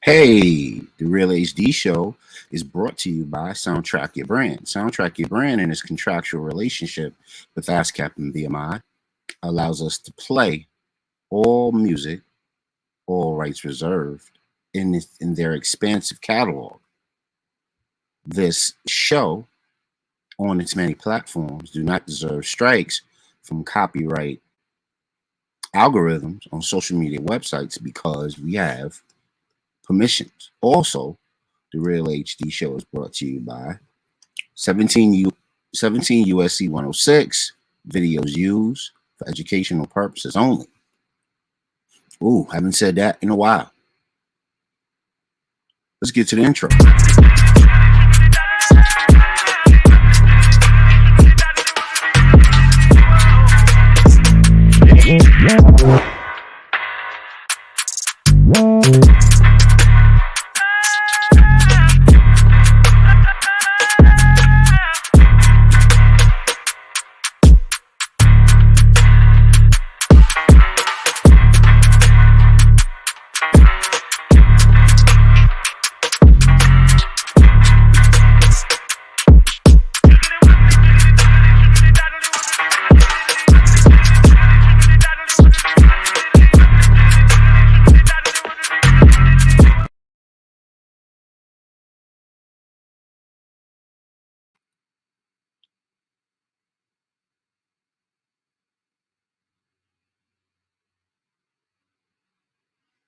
Hey, the Real HD Show is brought to you by Soundtrack Your Brand. Soundtrack Your Brand and its contractual relationship with ASCAP and BMI allows us to play all music, all rights reserved, in their expansive catalog. This show, on its many platforms, do not deserve strikes from copyright algorithms on social media websites because we have permissions. Also, the Real HD Show is brought to you by 17 USC 106, videos used for educational purposes only. Ooh, haven't said that in a while. Let's get to the intro.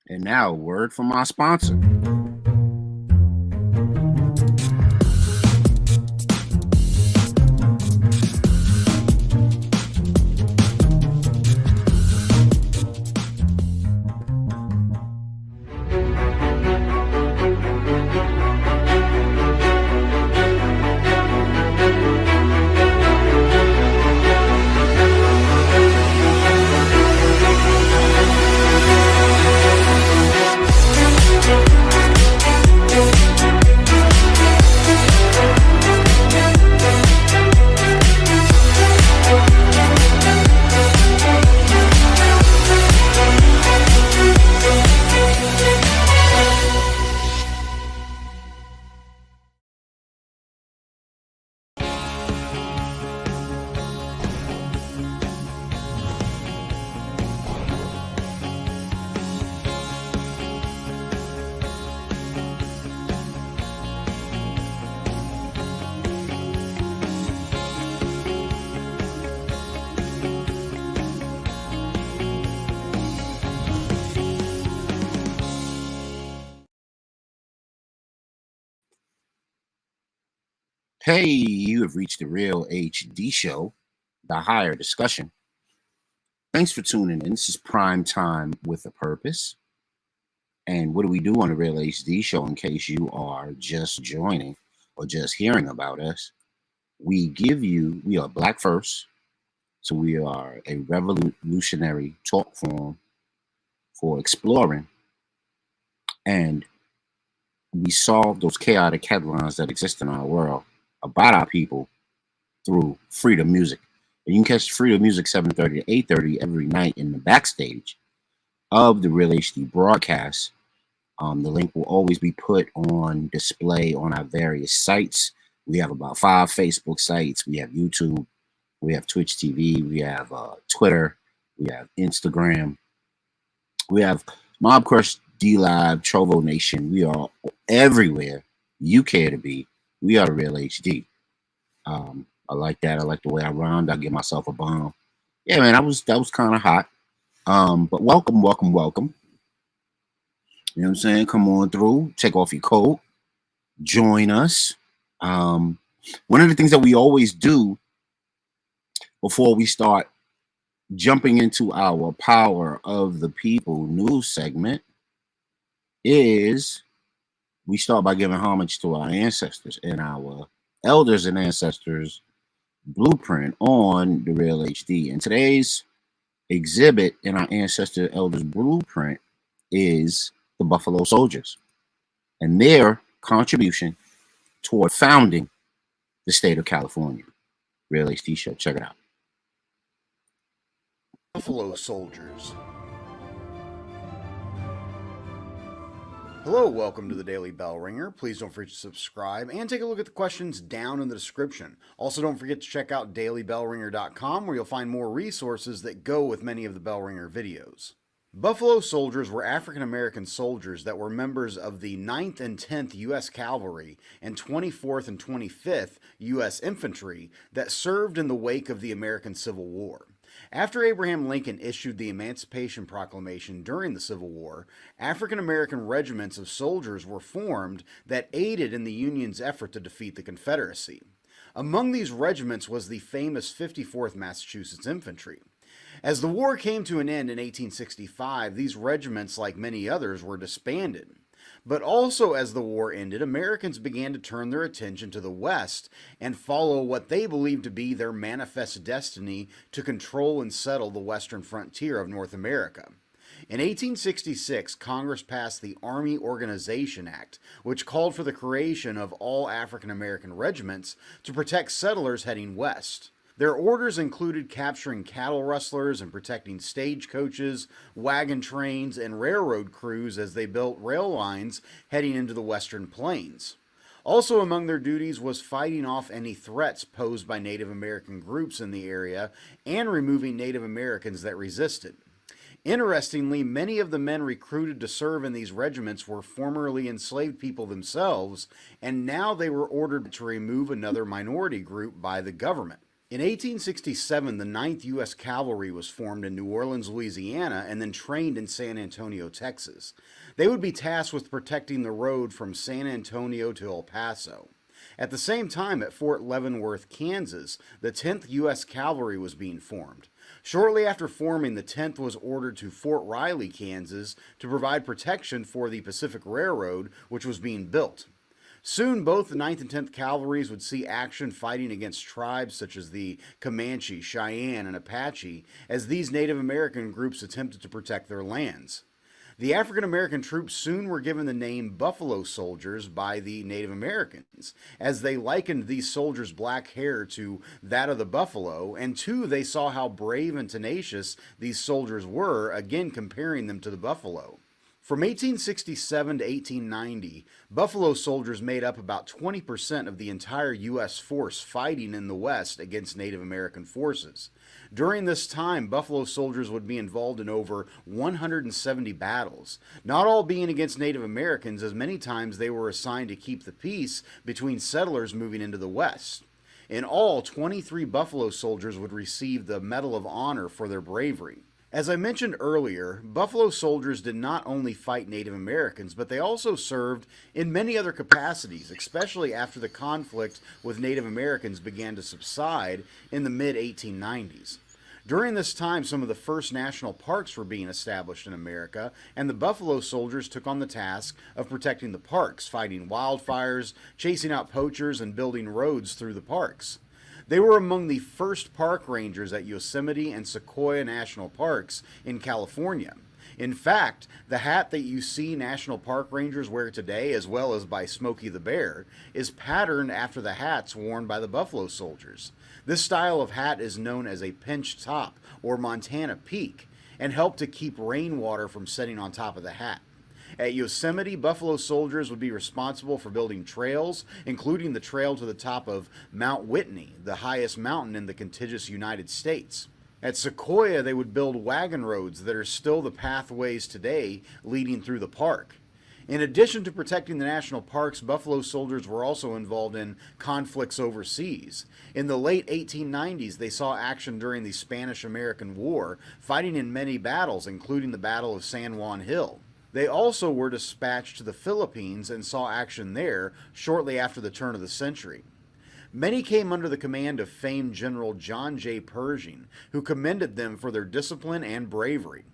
And now, a word from our sponsor. Hey, you have reached the Real HD Show, the higher discussion. Thanks for tuning in. This is Prime Time with a Purpose. And what do we do on the Real HD Show in case you are just joining or just hearing about us? We are Black First, so we are a revolutionary talk form for exploring, and we solve those chaotic headlines that exist in our world about our people through freedom music. And you can catch freedom music 7:30 to 8:30 every night in the backstage of the Real HD broadcast. The link will always be put on display on our various sites. We have about 5 Facebook sites. We have YouTube. We have Twitch TV. We have Twitter. We have Instagram. We have Mob Crush, D-Live, Trovo Nation. We are everywhere you care to be. We are the Real HD. I like that. I like the way I rhymed. I give myself a bomb. Yeah, man, that was kind of hot. But welcome. You know what I'm saying? Come on through. Take off your coat. Join us. One of the things that we always do before we start jumping into our Power of the People news segment is we start by giving homage to our ancestors and our elders and ancestors blueprint on the Real HD. And today's exhibit in our ancestor elders blueprint is the Buffalo Soldiers and their contribution toward founding the state of California. Real HD Show. Check it out. Buffalo Soldiers. Hello, welcome to the Daily Bell Ringer. Please don't forget to subscribe and take a look at the questions down in the description. Also, don't forget to check out dailybellringer.com where you'll find more resources that go with many of the Bell Ringer videos. Buffalo Soldiers were African American soldiers that were members of the 9th and 10th U.S. Cavalry and 24th and 25th U.S. Infantry that served in the wake of the American Civil War. After Abraham Lincoln issued the Emancipation Proclamation during the Civil War, African American regiments of soldiers were formed that aided in the Union's effort to defeat the Confederacy. Among these regiments was the famous 54th Massachusetts Infantry. As the war came to an end in 1865, these regiments, like many others, were disbanded. But also, as the war ended, Americans began to turn their attention to the West and follow what they believed to be their manifest destiny to control and settle the western frontier of North America. In 1866, Congress passed the Army Organization Act, which called for the creation of all African American regiments to protect settlers heading west. Their orders included capturing cattle rustlers and protecting stagecoaches, wagon trains, and railroad crews as they built rail lines heading into the western plains. Also among their duties was fighting off any threats posed by Native American groups in the area and removing Native Americans that resisted. Interestingly, many of the men recruited to serve in these regiments were formerly enslaved people themselves, and now they were ordered to remove another minority group by the government. In 1867, the 9th U.S. Cavalry was formed in New Orleans, Louisiana, and then trained in San Antonio, Texas. They would be tasked with protecting the road from San Antonio to El Paso. At the same time, at Fort Leavenworth, Kansas, the 10th U.S. Cavalry was being formed. Shortly after forming, the 10th was ordered to Fort Riley, Kansas, to provide protection for the Pacific Railroad, which was being built. Soon, both the 9th and 10th Cavalries would see action fighting against tribes such as the Comanche, Cheyenne, and Apache, as these Native American groups attempted to protect their lands. The African American troops soon were given the name Buffalo Soldiers by the Native Americans, as they likened these soldiers' black hair to that of the buffalo, and too they saw how brave and tenacious these soldiers were, again comparing them to the buffalo. From 1867 to 1890, Buffalo Soldiers made up about 20% of the entire U.S. force fighting in the West against Native American forces. During this time, Buffalo Soldiers would be involved in over 170 battles, not all being against Native Americans, as many times they were assigned to keep the peace between settlers moving into the West. In all, 23 Buffalo Soldiers would receive the Medal of Honor for their bravery. As I mentioned earlier, Buffalo Soldiers did not only fight Native Americans, but they also served in many other capacities, especially after the conflict with Native Americans began to subside in the mid-1890s. During this time, some of the first national parks were being established in America, and the Buffalo Soldiers took on the task of protecting the parks, fighting wildfires, chasing out poachers, and building roads through the parks. They were among the first park rangers at Yosemite and Sequoia National Parks in California. In fact, the hat that you see National Park Rangers wear today, as well as by Smokey the Bear, is patterned after the hats worn by the Buffalo Soldiers. This style of hat is known as a pinch top or Montana peak and helped to keep rainwater from setting on top of the hat. At Yosemite, Buffalo Soldiers would be responsible for building trails, including the trail to the top of Mount Whitney, the highest mountain in the contiguous United States. At Sequoia, they would build wagon roads that are still the pathways today leading through the park. In addition to protecting the national parks, Buffalo Soldiers were also involved in conflicts overseas. In the late 1890s, they saw action during the Spanish-American War, fighting in many battles, including the Battle of San Juan Hill. They also were dispatched to the Philippines and saw action there shortly after the turn of the century. Many came under the command of famed General John J. Pershing, who commended them for their discipline and bravery.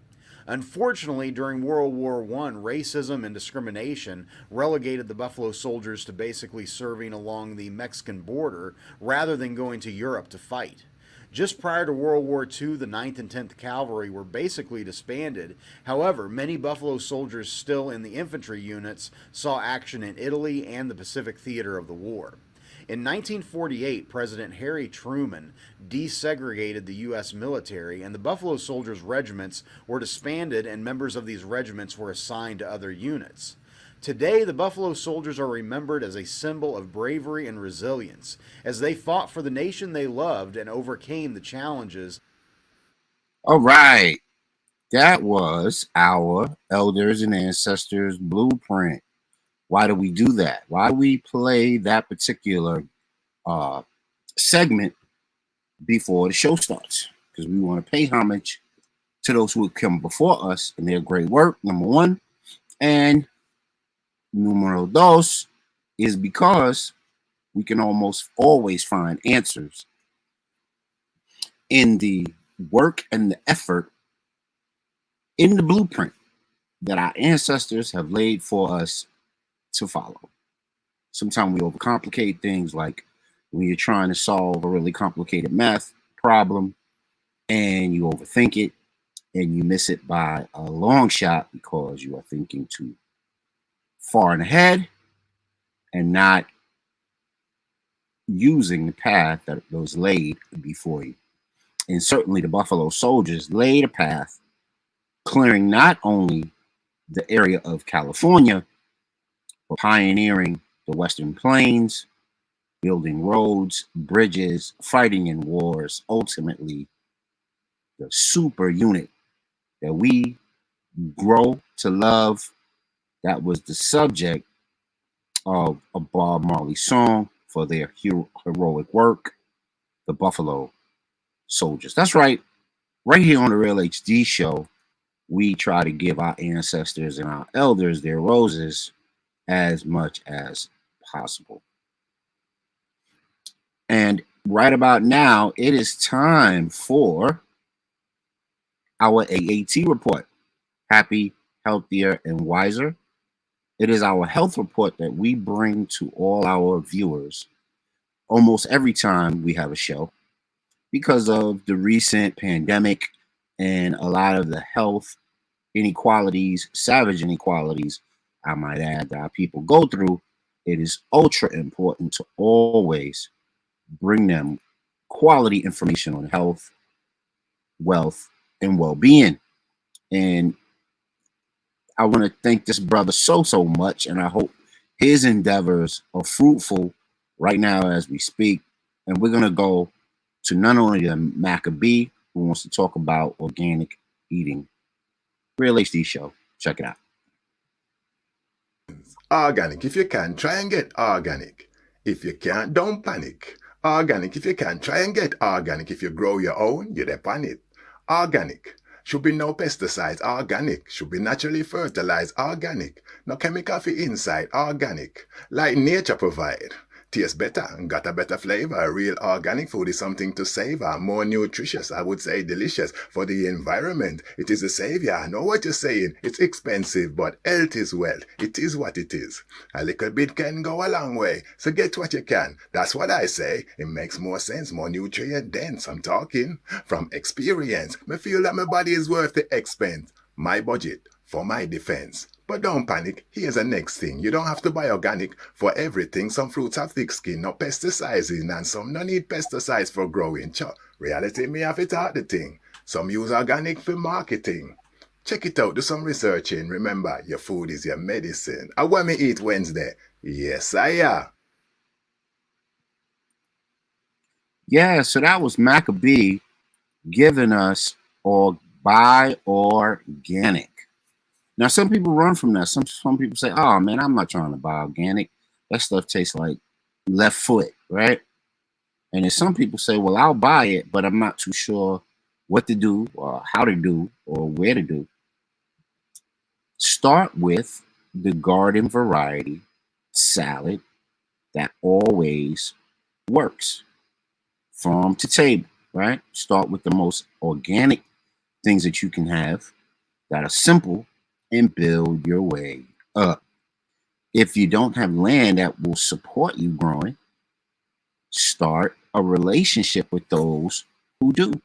Unfortunately, during World War I, racism and discrimination relegated the Buffalo Soldiers to basically serving along the Mexican border rather than going to Europe to fight. Just prior to World War II, the 9th and 10th Cavalry were basically disbanded. However, many Buffalo Soldiers still in the infantry units saw action in Italy and the Pacific theater of the war. In 1948, President Harry Truman desegregated the U.S. military, and the Buffalo Soldiers regiments were disbanded, and members of these regiments were assigned to other units. Today, the Buffalo Soldiers are remembered as a symbol of bravery and resilience as they fought for the nation they loved and overcame the challenges. All right. That was our elders and ancestors blueprint. Why do we do that? Why do we play that particular uh, segment before the show starts? Because we want to pay homage to those who have come before us and their great work, number one. And numero dos is because we can almost always find answers in the work and the effort in the blueprint that our ancestors have laid for us to follow. Sometimes we overcomplicate things, like when you're trying to solve a really complicated math problem and you overthink it and you miss it by a long shot because you are thinking too far in ahead and not using the path that was laid before you. And certainly the Buffalo Soldiers laid a path, clearing not only the area of California, but pioneering the Western Plains, building roads, bridges, fighting in wars, ultimately the super unit that we grow to love. That was the subject of a Bob Marley song for their heroic work, the Buffalo Soldiers. That's right. Right here on the Real HD show, we try to give our ancestors and our elders their roses as much as possible. And right about now, it is time for our AAT report. Happy, healthier, and wiser. It is our health report that we bring to all our viewers almost every time we have a show because of the recent pandemic and a lot of the health inequalities, savage inequalities, I might add, that our people go through. It is ultra important to always bring them quality information on health, wealth, and well-being. And I want to thank this brother so much, and I hope his endeavors are fruitful right now as we speak. And we're going to go to none only the Maccabee, who wants to talk about organic eating. Real HD show. Check it out. Organic. If you can, try and get organic. If you can't, don't panic. Organic. If you can, try and get organic. If you grow your own, you're on it. Organic. Should be no pesticides. Organic. Should be naturally fertilized. Organic. No chemical for inside. Organic. Like nature provide. Tastes better and got a better flavor. Real organic food is something to savor. More nutritious, I would say delicious. For the environment, it is a savior. I know what you're saying. It's expensive, but health is wealth. It is what it is. A little bit can go a long way. So get what you can. That's what I say. It makes more sense, more nutrient dense. I'm talking from experience. Me feel that my body is worth the expense. My budget for my defense. But don't panic, here's the next thing. You don't have to buy organic for everything. Some fruits have thick skin, no pesticides in, and some no need pesticides for growing. Reality me have it out the thing. Some use organic for marketing. Check it out, do some researching. Remember, your food is your medicine. I want me eat Wednesday. Yes, I am. Yeah, so that was Maccabee giving us or buy organic. Now, some people run from that. Some people say, "Oh man, I'm not trying to buy organic. That stuff tastes like left foot, right?" And then some people say, "Well, I'll buy it, but I'm not too sure what to do, or how to do, or where to do." Start with the garden variety salad that always works, farm to table, right? Start with the most organic things that you can have that are simple and build your way up. If you don't have land that will support you growing, start a relationship with those who do.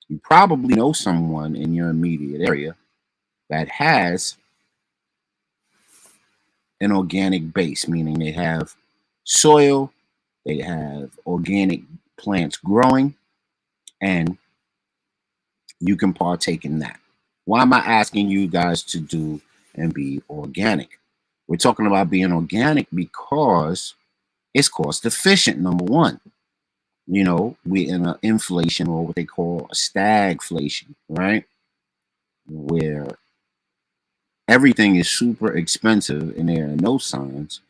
You probably know someone in your immediate area that has an organic base, meaning they have soil, they have organic plants growing, and you can partake in that. Why am I asking you guys to do and be organic? We're talking about being organic because it's cost efficient, number one. You know, we're in an inflation or what they call a stagflation, right? Where everything is super expensive and there are no signs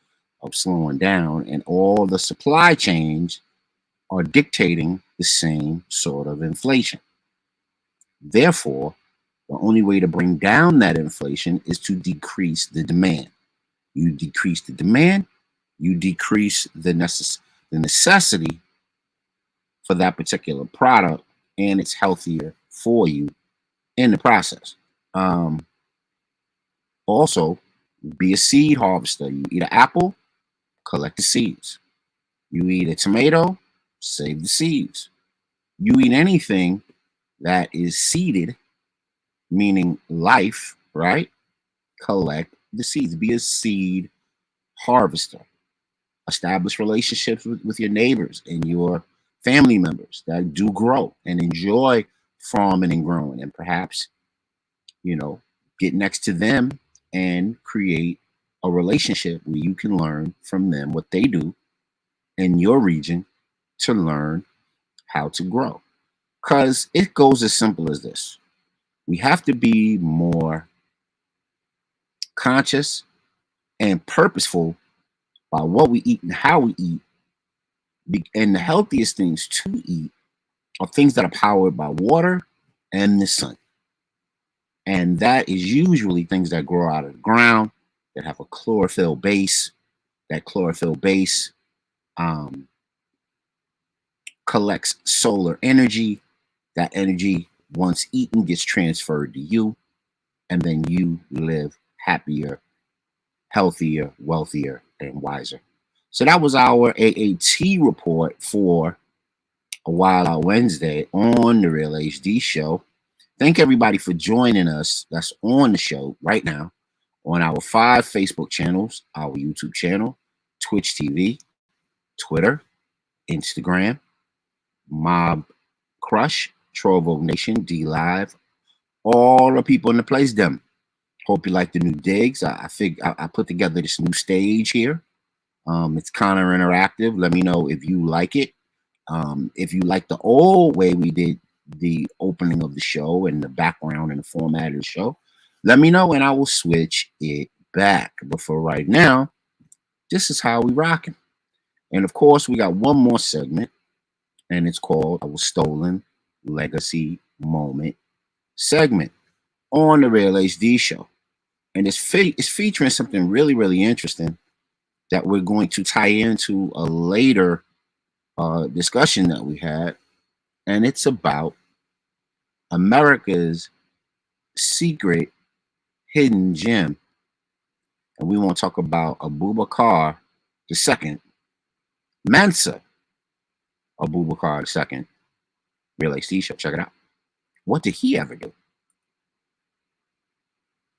of slowing down, and all the supply chains are dictating the same sort of inflation. Therefore, the only way to bring down that inflation is to decrease the demand. You decrease the demand, you decrease the necessity for that particular product, and it's healthier for you in the process. Um, Also, be a seed harvester. You eat an apple, collect the seeds. You eat a tomato, save the seeds. You eat anything that is seeded, meaning life, right? Collect the seeds. Be a seed harvester. Establish relationships with your neighbors and your family members that do grow and enjoy farming and growing. And perhaps, you know, get next to them and create a relationship where you can learn from them what they do in your region to learn how to grow. Because it goes as simple as this: we have to be more conscious and purposeful by what we eat and how we eat. And the healthiest things to eat are things that are powered by water and the sun. And that is usually things that grow out of the ground, that have a chlorophyll base. That chlorophyll base um, collects solar energy. That energy, once eaten, gets transferred to you, and then you live happier, healthier, wealthier, and wiser. So that was our AAT report for a Wild Out Wednesday on the Real HD Show. Thank everybody for joining us that's on the show right now on our 5 Facebook channels, our YouTube channel, Twitch TV, Twitter, Instagram, Mob Crush, Trovo Nation, D Live, all the people in the place. Them. Hope you like the new digs. I put together this new stage here. It's kind of interactive. Let me know if you like it. If you like the old way we did the opening of the show and the background and the format of the show, let me know and I will switch it back. But for right now, this is how we rocking. And of course, we got one more segment, and it's called Our Stolen Legacy Moment segment on the Real HD Show. And it's featuring something really, really interesting that we're going to tie into a later discussion that we had. And it's about America's secret hidden gem. And we want to talk about Abubakar II, Mansa Abubakar II, Real HD Show. Check it out. What did he ever do?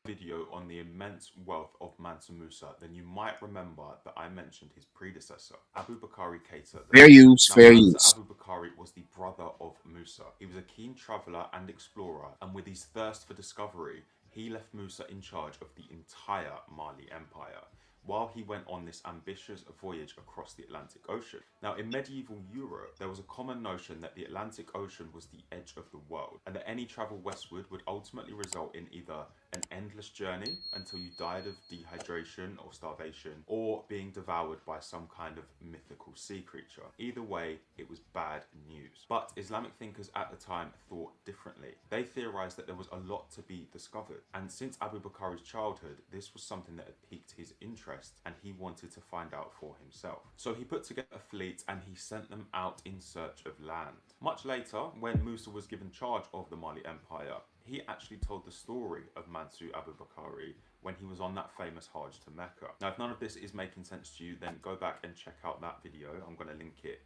Video on the immense wealth of Mansa Musa, then you might remember that I mentioned his predecessor, Abu Bakari Keita. Fair use, Now, fair Mansa use. Abu Bakari was the brother of Musa. He was a keen traveller and explorer, and with his thirst for discovery, he left Musa in charge of the entire Mali Empire, while he went on this ambitious voyage across the Atlantic Ocean. Now, in medieval Europe, there was a common notion that the Atlantic Ocean was the edge of the world, and that any travel westward would ultimately result in either an endless journey until you died of dehydration or starvation, or being devoured by some kind of mythical sea creature. Either way, it was bad news. But Islamic thinkers at the time thought differently. They theorized that there was a lot to be discovered, and since Abu Bakari's childhood, this was something that had piqued his interest, and he wanted to find out for himself. So he put together a fleet and he sent them out in search of land. Much later, when Musa was given charge of the Mali Empire, he actually told the story of Mansa Abu Bakari when he was on that famous Hajj to Mecca. Now, if none of this is making sense to you, then go back and check out that video. I'm going to link it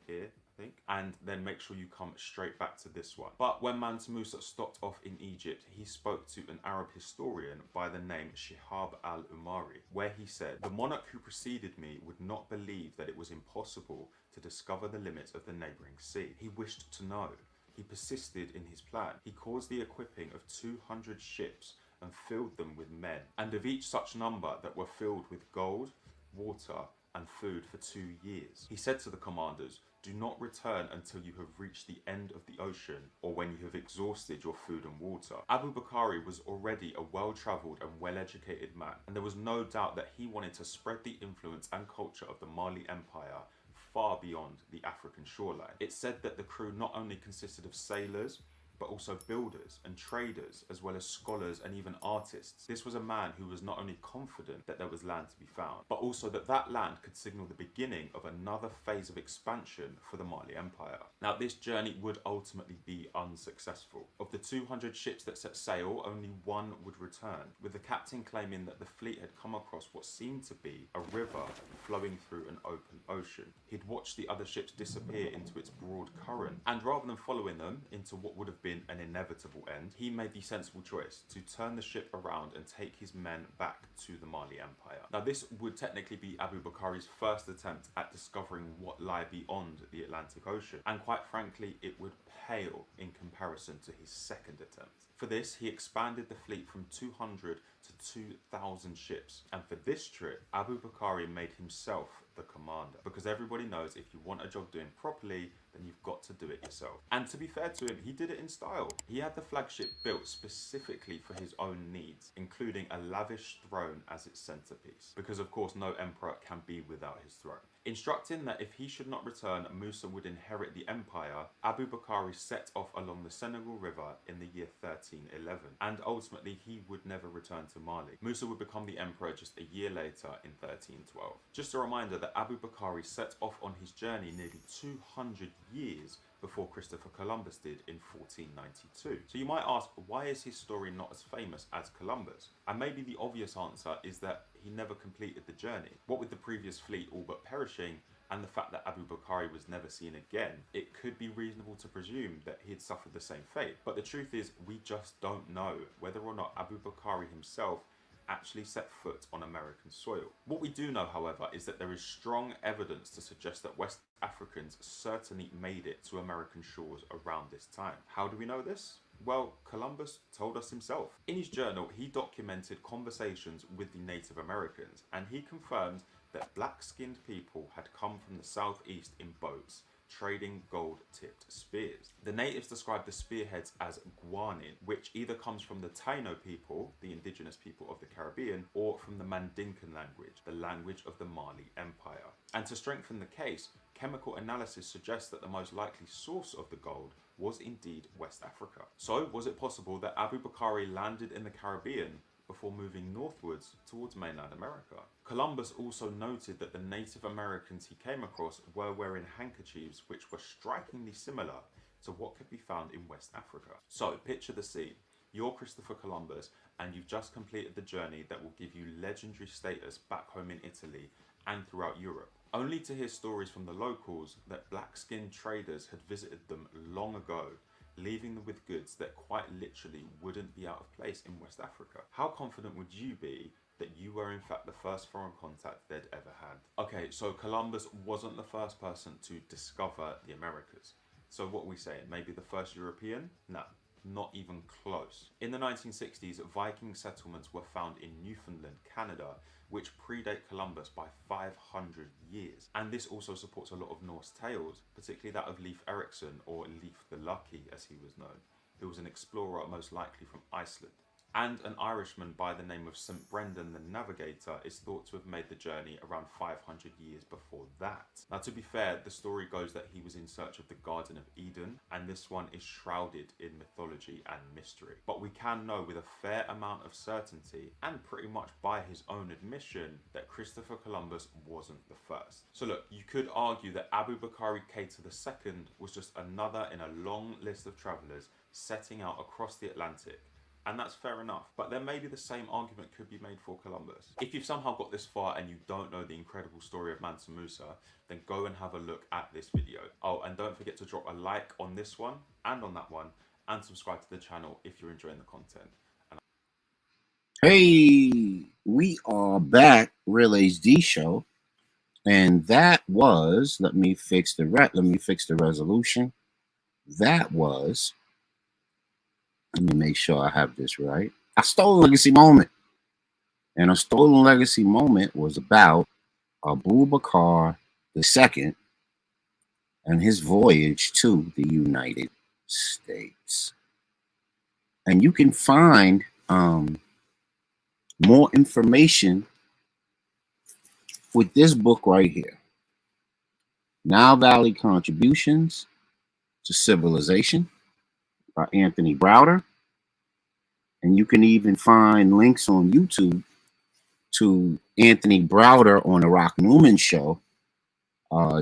here, I think, and then make sure you come straight back to this one. But when Mansa Musa stopped off in Egypt, he spoke to an Arab historian by the name Shihab al-Umari, where he said, "The monarch who preceded me would not believe that it was impossible to discover the limits of the neighbouring sea. He wished to know. He persisted in his plan. He caused the equipping of 200 ships and filled them with men, and of each such number that were filled with gold, water, and food for 2 years. He said to the commanders, "Do not return until you have reached the end of the ocean, or when you have exhausted your food and water." Abu Bakr was already a well-travelled and well-educated man, and there was no doubt that he wanted to spread the influence and culture of the Mali Empire far beyond the African shoreline. It's said that the crew not only consisted of sailors, but also builders and traders, as well as scholars and even artists. This was a man who was not only confident that there was land to be found, but also that that land could signal the beginning of another phase of expansion for the Mali Empire. Now, this journey would ultimately be unsuccessful. Of the 200 ships that set sail, only one would return, with the captain claiming that the fleet had come across what seemed to be a river flowing through an open ocean. He'd watched the other ships disappear into its broad current, and rather than following them into what would have been an inevitable end, he made the sensible choice to turn the ship around and take his men back to the Mali Empire. Now, this would technically be Abu Bakr's first attempt at discovering what lay beyond the Atlantic Ocean, and quite frankly, it would pale in comparison to his second attempt. For this, he expanded the fleet from 200 to 2,000 ships, and for this trip, Abu Bakr made himself the commander, because everybody knows if you want a job doing properly, then you've got to do it yourself. And to be fair to him, he did it in style. He had the flagship built specifically for his own needs, including a lavish throne as its centerpiece, because of course no emperor can be without his throne. Instructing that if he should not return, Musa would inherit the empire, Abu Bakr set off along the Senegal River in the year 1311, and ultimately he would never return to Mali. Musa would become the emperor just a year later in 1312. Just a reminder that Abu Bakr set off on his journey nearly 200 years before Christopher Columbus did in 1492. So you might ask, why is his story not as famous as Columbus? And maybe the obvious answer is that he never completed the journey. What with the previous fleet all but perishing, and the fact that Abu Bakr was never seen again, it could be reasonable to presume that he had suffered the same fate. But the truth is, we just don't know whether or not Abu Bakr himself actually set foot on American soil. What we do know, however, is that there is strong evidence to suggest that West Africans certainly made it to American shores around this time. How do we know this? Well, Columbus told us himself. In his journal, he documented conversations with the Native Americans, and he confirmed that black-skinned people had come from the southeast in boats, trading gold-tipped spears. The natives described the spearheads as guanin, which either comes from the Taino people, the indigenous people of the Caribbean, or from the Mandinkan language, the language of the Mali Empire. And to strengthen the case, chemical analysis suggests that the most likely source of the gold was indeed West Africa. So, was it possible that Abu Bakr landed in the Caribbean before moving northwards towards mainland America? Columbus also noted that the Native Americans he came across were wearing handkerchiefs which were strikingly similar to what could be found in West Africa. So, picture the scene. You're Christopher Columbus, and you've just completed the journey that will give you legendary status back home in Italy and throughout Europe, only to hear stories from the locals that black-skinned traders had visited them long ago, leaving them with goods that quite literally wouldn't be out of place in West Africa. How confident would you be that you were in fact the first foreign contact they'd ever had? Okay, so Columbus wasn't the first person to discover the Americas. So what are we saying? Maybe the first European? No, not even close. In the 1960s, Viking settlements were found in Newfoundland, Canada, which predate Columbus by 500 years. And this also supports a lot of Norse tales, particularly that of Leif Erikson, or Leif the Lucky as he was known, who was an explorer most likely from Iceland. And an Irishman by the name of St. Brendan the Navigator is thought to have made the journey around 500 years before that. Now, to be fair, the story goes that he was in search of the Garden of Eden, and this one is shrouded in mythology and mystery. But we can know with a fair amount of certainty, and pretty much by his own admission, that Christopher Columbus wasn't the first. So look, you could argue that Abu Bakr Keita II was just another in a long list of travellers setting out across the Atlantic. And that's fair enough, but then maybe the same argument could be made for Columbus. If you've somehow got this far and you don't know the incredible story of Mansa Musa, then go and have a look at this video. Oh, and don't forget to drop a like on this one and on that one, and subscribe to the channel if you're enjoying the content. Hey, we are back, Real HD Show, and that was, let me fix the resolution. That was, let me make sure I have this right. A stolen legacy moment. And a stolen legacy moment was about Abu Bakr II and his voyage to the United States. And you can find more information with this book right here, Nile Valley Contributions to Civilization by Anthony Browder. And you can even find links on YouTube to Anthony Browder on the Rock Newman show,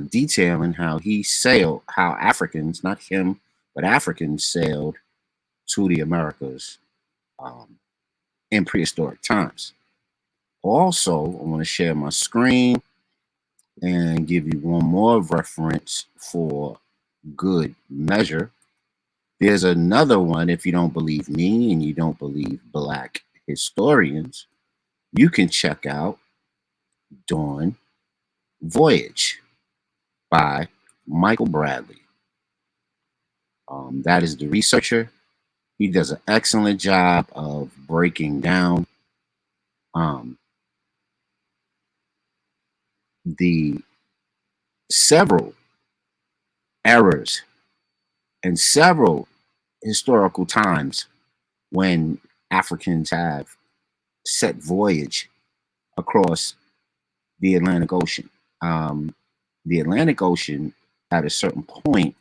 detailing how he sailed, how Africans, not him, but Africans sailed to the Americas in prehistoric times. Also, I want to share my screen and give you one more reference for good measure. There's another one. If you don't believe me and you don't believe Black historians, you can check out Dawn Voyage by Michael Bradley. That is the researcher. He does an excellent job of breaking down the several errors and several historical times when Africans have set voyage across the Atlantic Ocean. The Atlantic Ocean at a certain point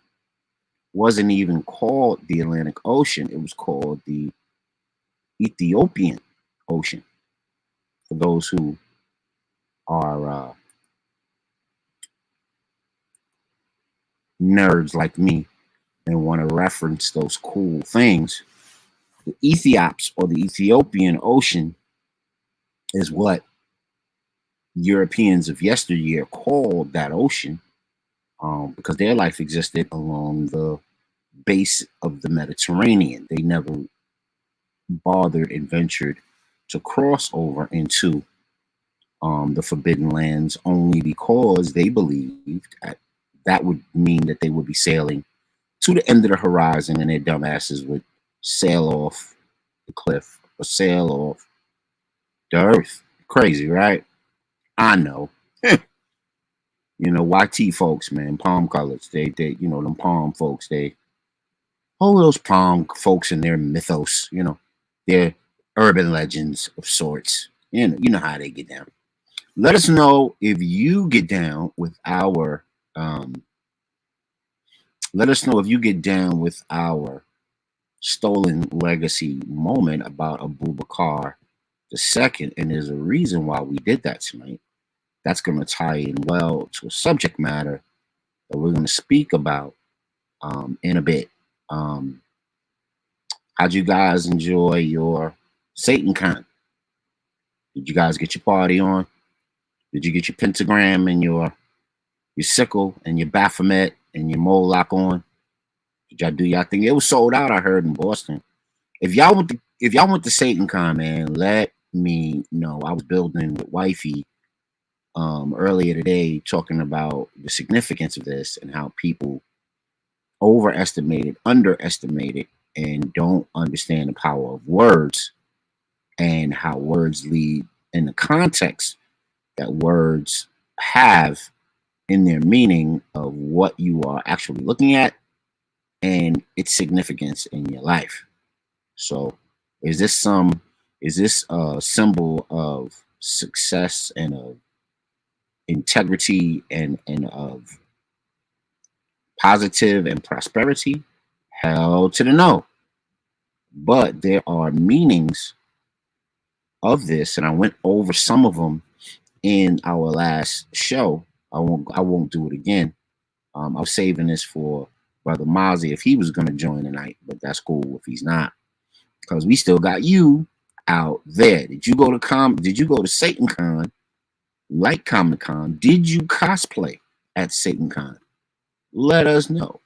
wasn't even called the Atlantic Ocean. It was called the Ethiopian Ocean. For those who are nerds like me and want to reference those cool things, the Ethiops or the Ethiopian Ocean is what Europeans of yesteryear called that ocean, because their life existed along the base of the Mediterranean. They never bothered and ventured to cross over into the Forbidden Lands, only because they believed that would mean that they would be sailing to the end of the horizon and their dumbasses would sail off the cliff or sail off the earth. Crazy, right? I know. You know, YT folks, man, palm colors. They, you know, them palm folks, all those palm folks and their mythos, you know, their urban legends of sorts. You know how they get down. Let us know if you get down with our stolen legacy moment about Abu Bakr II, and there's a reason why we did that tonight. That's going to tie in well to a subject matter that we're going to speak about in a bit. How'd you guys enjoy your SatanCon? Did you guys get your party on? Did you get your pentagram and your sickle and your Baphomet and your Moloch on? Did y'all do y'all thing? It was sold out, I heard, in Boston. If y'all went to SatanCon, man, let me know. I was building with wifey earlier today, talking about the significance of this and how people overestimated, underestimated, and don't understand the power of words and how words lead in the context that words have in their meaning of what you are actually looking at and its significance in your life. So is this a symbol of success and of integrity and of positive and prosperity? Hell to the no. But there are meanings of this, and I went over some of them in our last show. I won't do it again. I was saving this for Brother Mozzie if he was going to join tonight, but that's cool if he's not, because we still got you out there. Did you go to SatanCon like Comic Con? Did you cosplay at SatanCon? Let us know.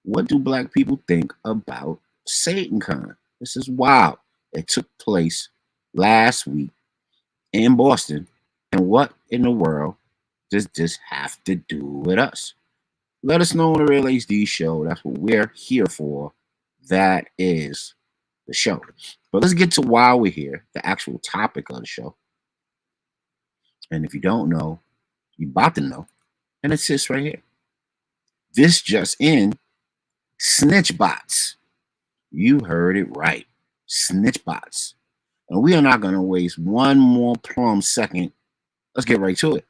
What do Black people think about SatanCon? This is wild. It took place last week in Boston. And what in the world does this have to do with us? Let us know on the Real HD show. That's what we're here for. That is the show. But let's get to why we're here, the actual topic of the show. And if you don't know, you're about to know. And it sits right here. This just in, snitch bots. You heard it right. Snitch bots. And we are not going to waste one more plum second. Let's get right to it.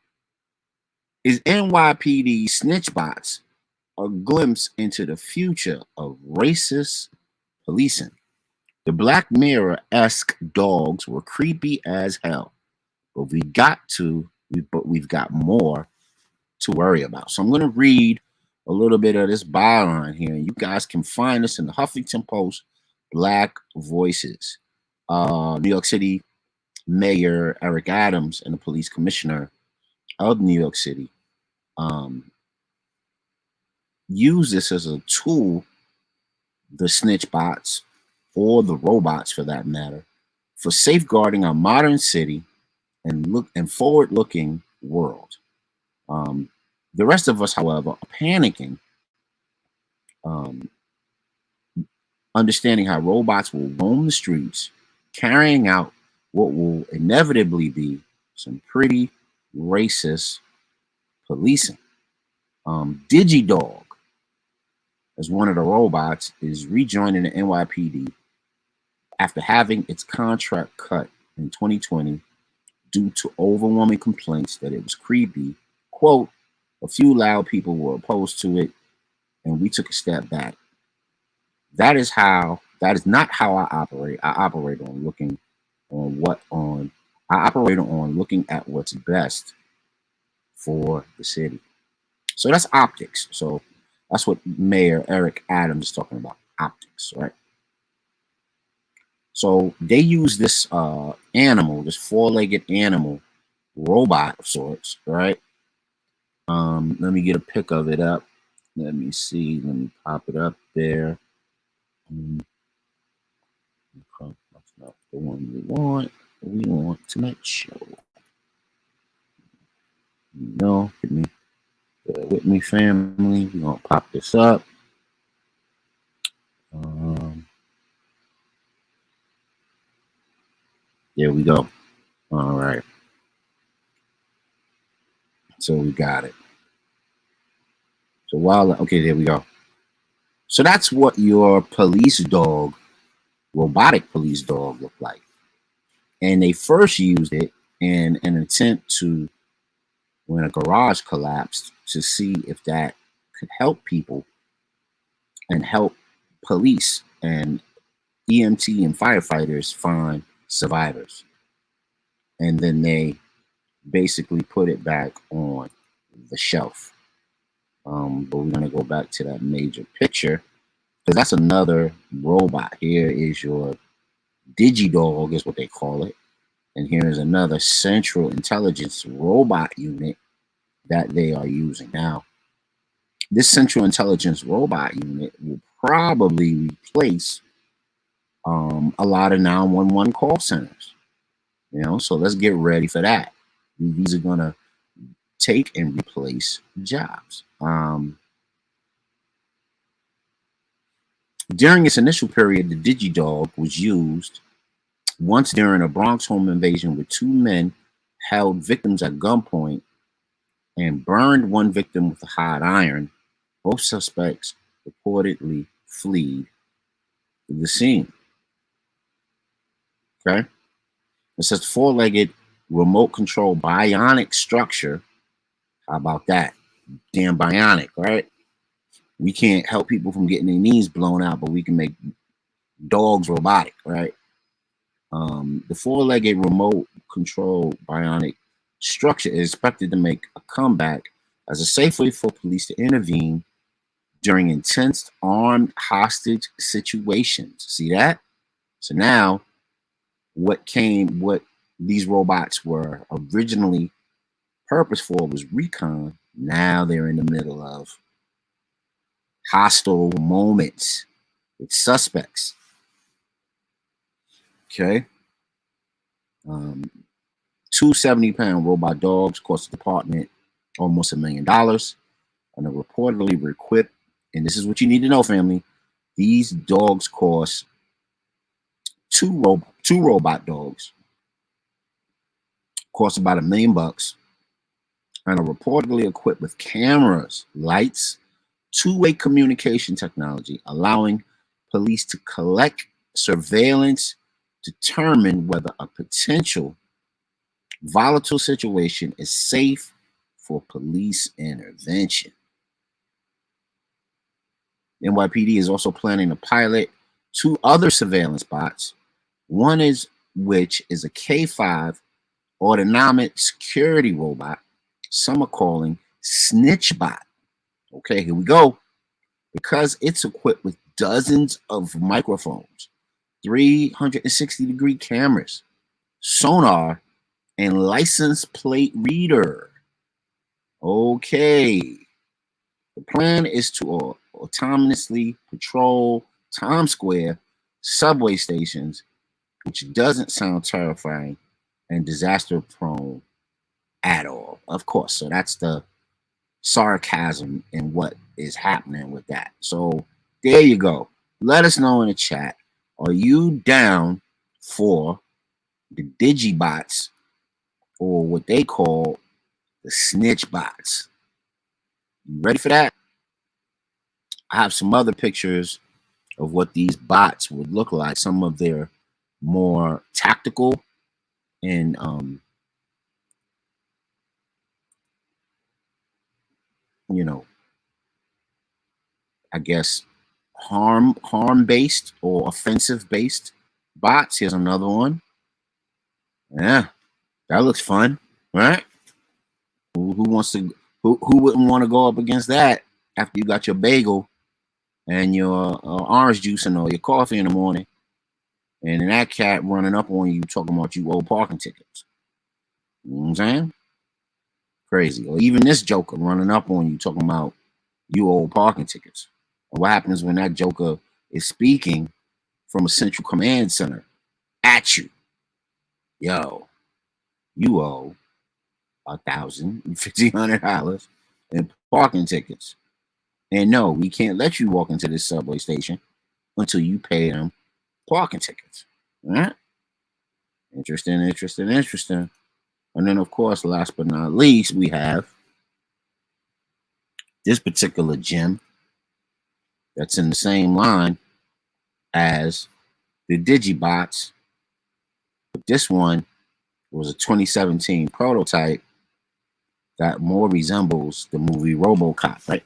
Is NYPD snitch bots a glimpse into the future of racist policing? The Black Mirror-esque dogs were creepy as hell, but we've got more to worry about. So I'm going to read a little bit of this byline here. You guys can find this in the Huffington Post, Black Voices. New York City Mayor Eric Adams and the police commissioner of New York City use this as a tool, the snitch bots, or the robots for that matter, for safeguarding our modern city and forward-looking world. The rest of us, however, are panicking, understanding how robots will roam the streets, carrying out what will inevitably be some pretty racist policing. DigiDog, as one of the robots, is rejoining the NYPD after having its contract cut in 2020 due to overwhelming complaints that it was creepy. Quote, a few loud people were opposed to it, and we took a step back. That is not how I operate. I operate on looking at what's best for the city. So that's optics. So that's what Mayor Eric Adams is talking about, optics, right? So they use this animal, this four-legged animal, robot of sorts, right? Let me get a pic of it up. Let me see. Let me pop it up there. That's not the one we want. We want tonight's show. No, with me, family. We're gonna pop this up. There we go. All right. So we got it. So okay, there we go. So that's what your police dog, robotic police dog, looked like. And they first used it in an attempt to, when a garage collapsed, to see if that could help people and help police and EMT and firefighters find survivors. And then they basically put it back on the shelf. But we're going to go back to that major picture, because that's another robot. Here is your DigiDog, is what they call it. And here is another central intelligence robot unit that they are using. Now, this central intelligence robot unit will probably replace a lot of 911 call centers. So let's get ready for that. These are going to take and replace jobs. During its initial period, the DigiDog was used once during a Bronx home invasion where two men held victims at gunpoint and burned one victim with a hot iron. Both suspects reportedly fled the scene. Okay? It says four-legged remote control bionic structure. How about that? Damn bionic, right? We can't help people from getting their knees blown out, but we can make dogs robotic, right? The four-legged remote control bionic structure is expected to make a comeback as a safe way for police to intervene during intense armed hostage situations. See that? So now what these robots were originally purpose for was recon. Now they're in the middle of hostile moments with suspects. Okay. 2 70-pound robot dogs cost the department almost $1 million, and are reportedly equipped. And this is what you need to know, family. These dogs cost two robot dogs. Cost about $1 million, and are reportedly equipped with cameras, lights, two-way communication technology, allowing police to collect surveillance, determine whether a potential volatile situation is safe for police intervention. NYPD is also planning to pilot 2 other surveillance bots, one is which is a K5 autonomous security robot some are calling SNITCH bot. Okay, here we go. Because it's equipped with dozens of microphones, 360-degree cameras, sonar, and license plate reader. Okay. The plan is to autonomously patrol Times Square, subway stations, which doesn't sound terrifying and disaster prone at all. Of course. So that's the sarcasm in what is happening with that. So there you go. Let us know in the chat. Are you down for the digibots, or what they call the snitch bots? You ready for that? I have some other pictures of what these bots would look like. Some of their more tactical and I guess harm based or offensive based bots. Here's another one. Yeah, that looks fun, right? Who wants to? Who wouldn't want to go up against that after you got your bagel and your orange juice and all your coffee in the morning, and then that cat running up on you talking about you owe parking tickets? You know what I'm saying? Crazy. Or even this joker running up on you talking about you owe parking tickets. And what happens when that joker is speaking from a central command center at you? Yo, you owe $1,500 in parking tickets. And no, we can't let you walk into this subway station until you pay them parking tickets. All right? Interesting. And then, of course, last but not least, we have this particular gem that's in the same line as the Digibots. But this one was a 2017 prototype that more resembles the movie RoboCop, right?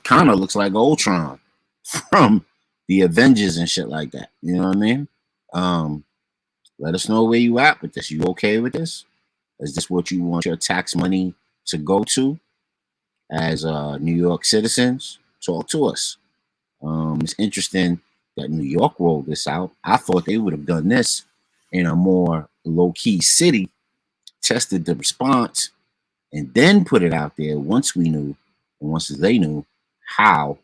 Kind of looks like Ultron from the Avengers and shit like that. You know what I mean? Let us know where you at with this. You okay with this? Is this what you want your tax money to go to as New York citizens? Talk to us. It's interesting that New York rolled this out. I thought they would have done this in a more low-key city, tested the response, and then put it out there once we knew, and once they knew how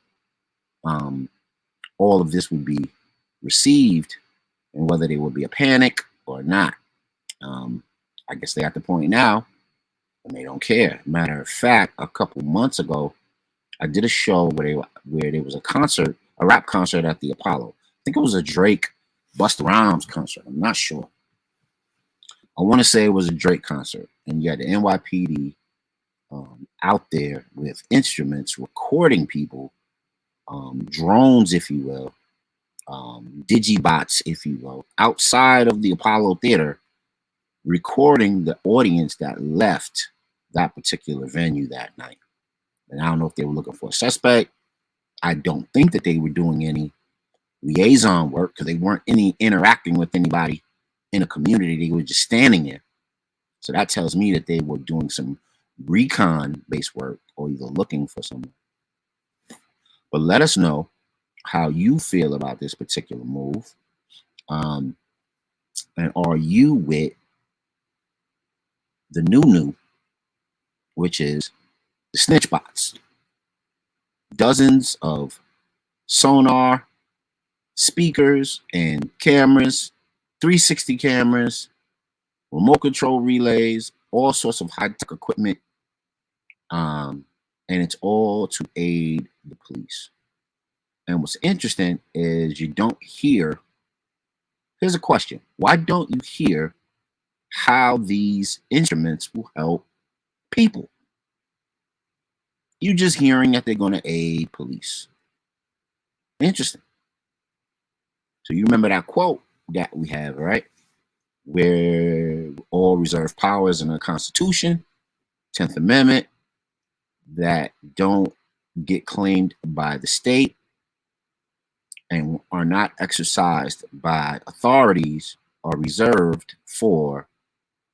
all of this would be received and whether there would be a panic or not. I guess they're at the point now and they don't care. Matter of fact, a couple months ago, I did a show where there was a concert, a rap concert at the Apollo. I think it was a Drake Busta Rhymes concert. I'm not sure. I want to say it was a Drake concert, and you had the NYPD out there with instruments recording people, drones, if you will, digibots, if you will, outside of the Apollo Theater, recording the audience that left that particular venue that night. And I don't know if they were looking for a suspect. I don't think that they were doing any liaison work because they weren't interacting with anybody in a community. They were just standing there. So that tells me that they were doing some recon-based work or either looking for someone. But let us know how you feel about this particular move. And are you with the new, which is the snitch bots? Dozens of sonar, speakers, and cameras, 360 cameras, remote control relays, all sorts of high-tech equipment. And it's all to aid the police. And what's interesting is you don't hear Here's a question. Why don't you hear how these instruments will help people? You're just hearing that they're going to aid police. Interesting. So you remember that quote that we have, right? Where all reserve powers in the Constitution, 10th Amendment, that don't get claimed by the state and are not exercised by authorities are reserved for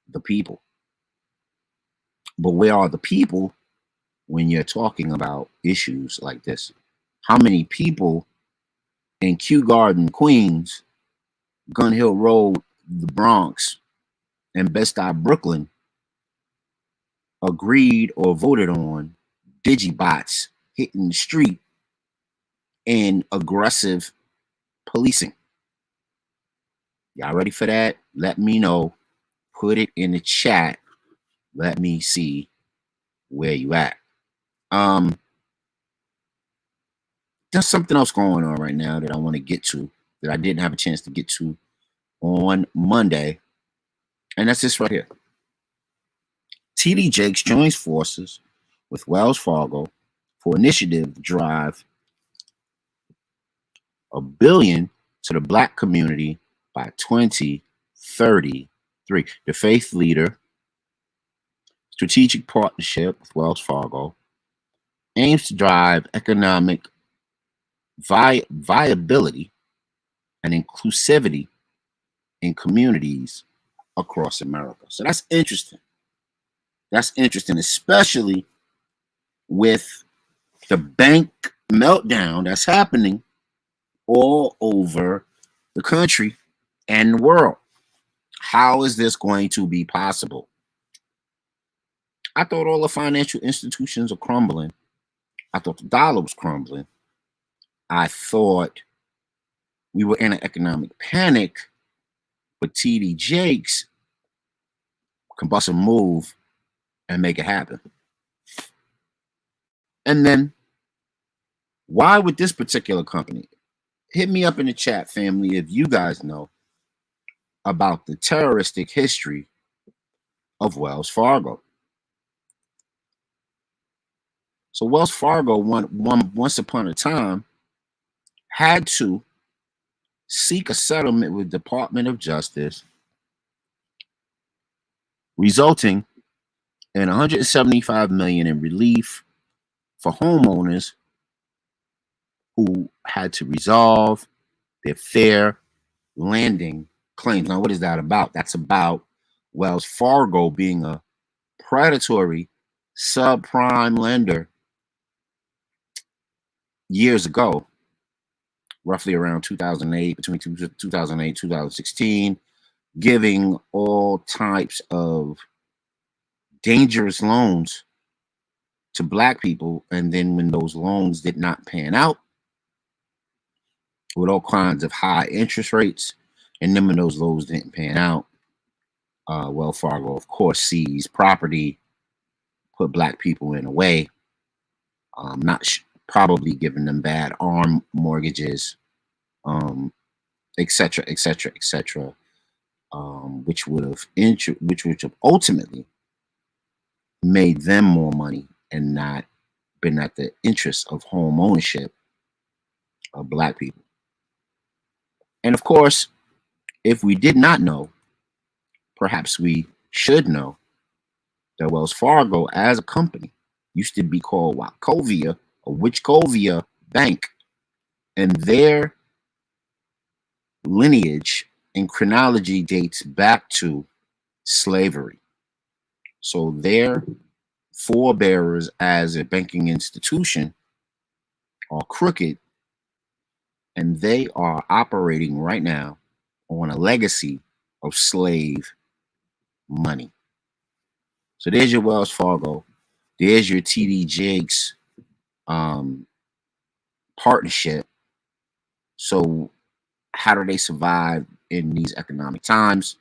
the people. But where are the people when you're talking about issues like this? How many people in Kew Garden, Queens, Gun Hill Road, the Bronx, and Bed-Stuy, Brooklyn agreed or voted on digibots hitting the street and aggressive policing? Y'all ready for that? Let me know. Put it in the chat. Let me see where you at. There's something else going on right now that I want to get to that I didn't have a chance to get to on Monday. And that's this right here. TD Jakes joins forces with Wells Fargo for initiative to drive $1 billion to the Black community by 2033. The faith leader strategic partnership with Wells Fargo aims to drive economic viability and inclusivity in communities across America. So that's interesting. That's interesting, especially with the bank meltdown that's happening all over the country and the world. How is this going to be possible? I thought all the financial institutions are crumbling. I thought the dollar was crumbling. I thought we were in an economic panic, but TD Jakes can bust a move and make it happen. And then, why would this particular company? Hit me up in the chat, family, if you guys know about the terroristic history of Wells Fargo. So Wells Fargo, once upon a time, had to seek a settlement with the Department of Justice, resulting in $175 million in relief for homeowners who had to resolve their fair landing claims. Now, what is that about? That's about Wells Fargo being a predatory subprime lender years ago, roughly around 2008, between 2008 and 2016, giving all types of dangerous loans to Black people. And then when those loans did not pan out, with all kinds of high interest rates, and then when those loans didn't pan out, Wells Fargo, of course, seized property, put Black people in a way, probably giving them bad arm mortgages, et cetera, et cetera, et cetera, which would have ultimately made them more money and not been at the interest of home ownership of Black people. And of course, if we did not know, perhaps we should know that Wells Fargo as a company used to be called Wachovia or Witchovia Bank, and their lineage and chronology dates back to slavery. So their forebearers as a banking institution are crooked, and they are operating right now on a legacy of slave money. So there's your Wells Fargo. There's your TD Jakes partnership. So how do they survive in these economic times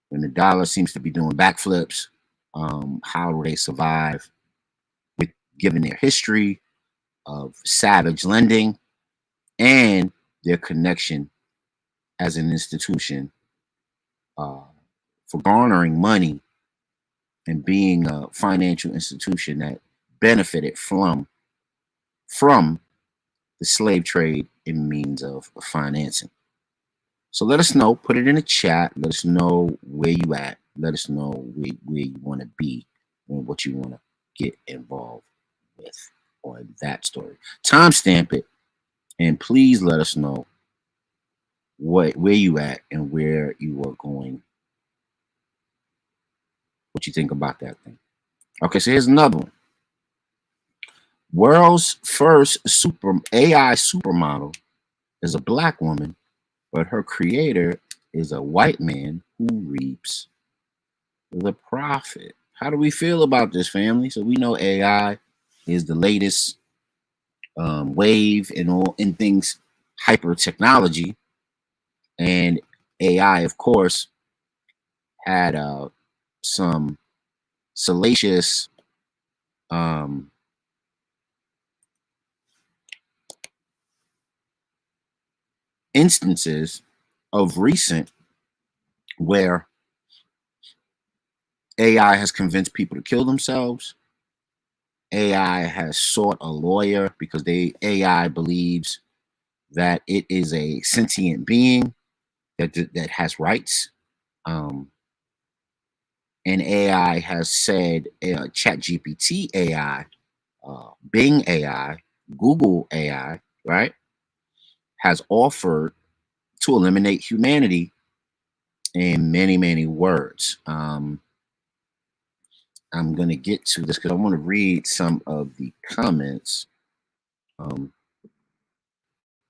when the dollar seems to be doing backflips? How do they survive with given their history of savage lending and their connection as an institution for garnering money and being a financial institution that benefited from the slave trade in means of financing. So let us know. Put it in the chat. Let us know where you at. Let us know where you want to be and what you want to get involved with on that story. Timestamp it, and please let us know where you at and where you are going. What you think about that thing? Okay, so here's another one. World's first AI supermodel is a black woman, but her creator is a white man who reaps the profit. How do we feel about this, family? So we know AI is the latest wave in things hyper technology, and AI, of course, had some salacious instances of recent where AI has convinced people to kill themselves. AI has sought a lawyer because AI believes that it is a sentient being that has rights. And AI has said ChatGPT AI, Bing AI, Google AI, right, has offered to eliminate humanity in many, many words. I'm going to get to this because I want to read some of the comments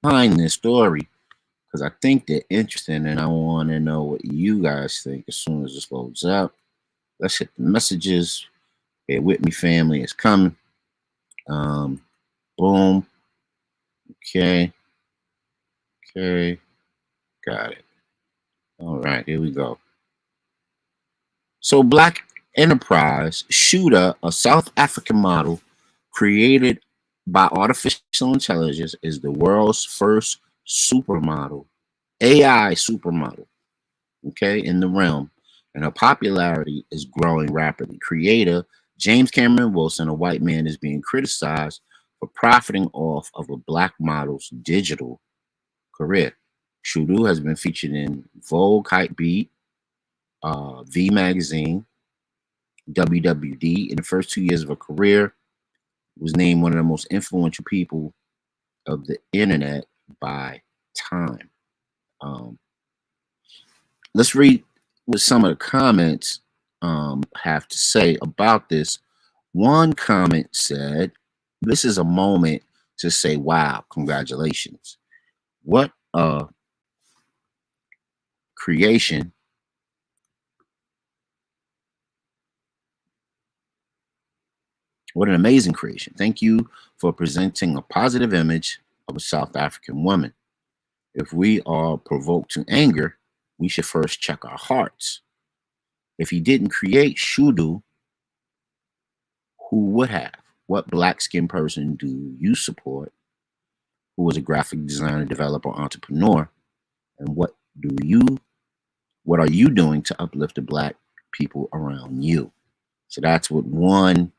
behind this story because I think they're interesting and I want to know what you guys think as soon as this loads up. Let's hit the messages. Bear with me, family. It's coming. Boom. Okay. Got it. All right, here we go. So Black Enterprise Shooter, a South African model created by artificial intelligence, is the world's first supermodel, AI supermodel, okay, in the realm. And her popularity is growing rapidly. Creator James Cameron Wilson, a white man, is being criticized for profiting off of a black model's digital career. Shudu has been featured in Vogue, Hypebeat, V Magazine, WWD. In the first 2 years of her career, was named one of the most influential people of the internet by Time. Let's read what some of the comments have to say about this. One comment said, "This is a moment to say, wow, congratulations. What a creation. What an amazing creation. Thank you for presenting a positive image of a South African woman. If we are provoked to anger, we should first check our hearts. If he didn't create Shudu, who would have? What black skinned person do you support who is a graphic designer, developer, entrepreneur? And what are you doing to uplift the black people around you?" So that's what one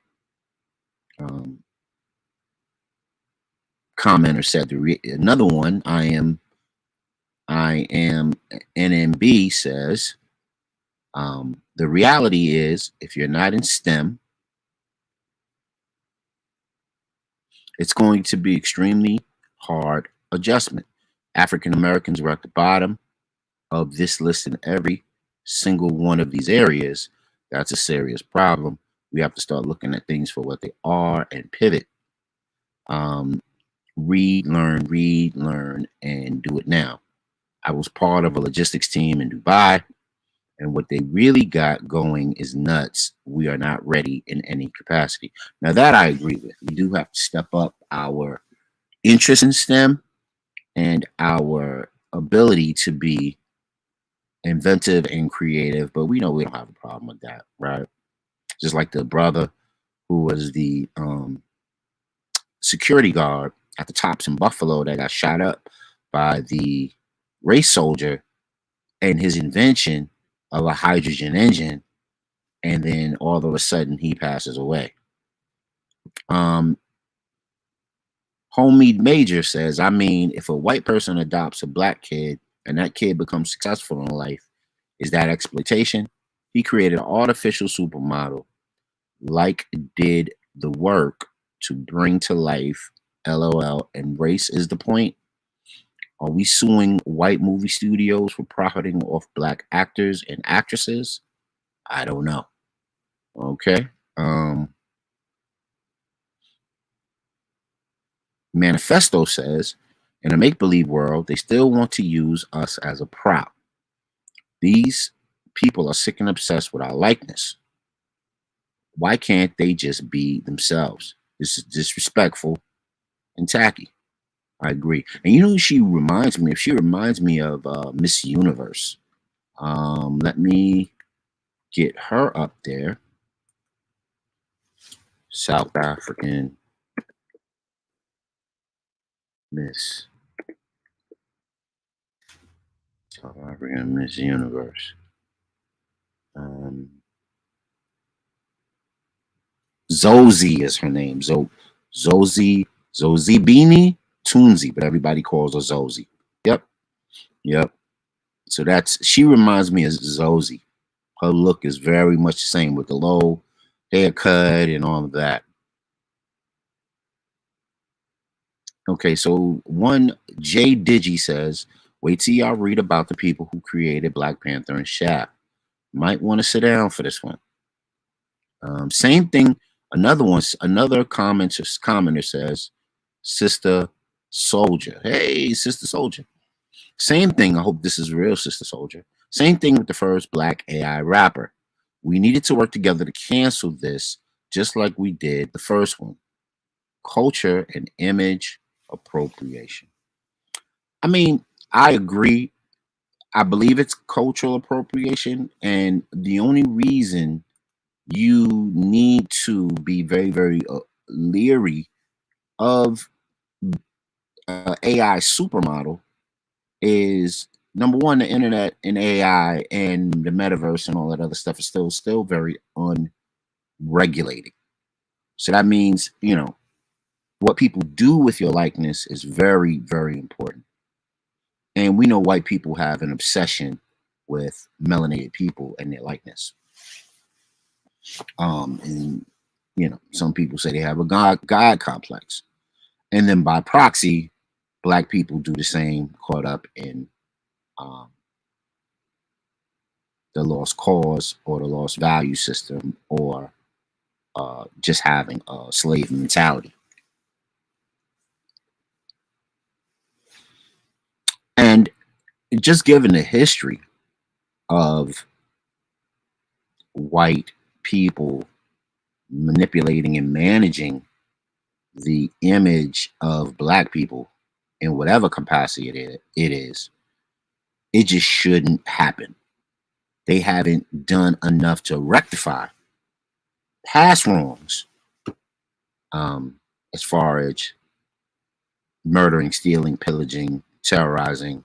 commenter said. Another one, I am NMB, says, the reality is, if you're not in STEM, it's going to be extremely hard adjustment. African Americans were at the bottom of this list in every single one of these areas. That's a serious problem. We have to start looking at things for what they are and pivot. Read, learn, and do it now. I was part of a logistics team in Dubai, and what they really got going is nuts. We are not ready in any capacity. Now, that I agree with. We do have to step up our interest in STEM and our ability to be inventive and creative, but we know we don't have a problem with that, right? Just like the brother who was the security guard at the Tops in Buffalo that got shot up by the race soldier and his invention of a hydrogen engine, and then all of a sudden he passes away. Um, Homemade Major says, I mean, if a white person adopts a black kid and that kid becomes successful in life, is that exploitation? He created an artificial supermodel, like did the work to bring to life. LOL. And race is the point. Are we suing white movie studios for profiting off black actors and actresses? I don't know. Okay. Manifesto says, in a make believe world, they still want to use us as a prop. These people are sick and obsessed with our likeness. Why can't they just be themselves? This is disrespectful and tacky. I agree. And you know who she reminds me of? She reminds me of Miss Universe. Let me get her up there. South African Miss. South African Miss Universe. Zozie is her name. Zozie Beanie Toonsy, but everybody calls her Zozie. Yep. So she reminds me of Zozie. Her look is very much the same with the low haircut and all of that. Okay, so one J Digi says, wait till y'all read about the people who created Black Panther and Shaft. Might want to sit down for this one. Same thing. Another commenter says, Sister Soldier. Hey, Sister Soldier. Same thing. I hope this is real, Sister Soldier. Same thing with the first black AI rapper. We needed to work together to cancel this, just like we did the first one. Culture and image appropriation. I mean, I agree. I believe it's cultural appropriation. And the only reason you need to be very, very leery of AI supermodel is, number one, the internet and AI and the metaverse and all that other stuff is still very unregulated. So that means, what people do with your likeness is very, very important. And we know white people have an obsession with melanated people and their likeness. And some people say they have a God complex. And then by proxy, black people do the same, caught up in the lost cause or the lost value system, or just having a slave mentality. And just given the history of white people manipulating and managing the image of black people in whatever capacity it is, it just shouldn't happen. They haven't done enough to rectify past wrongs, as far as murdering, stealing, pillaging, terrorizing,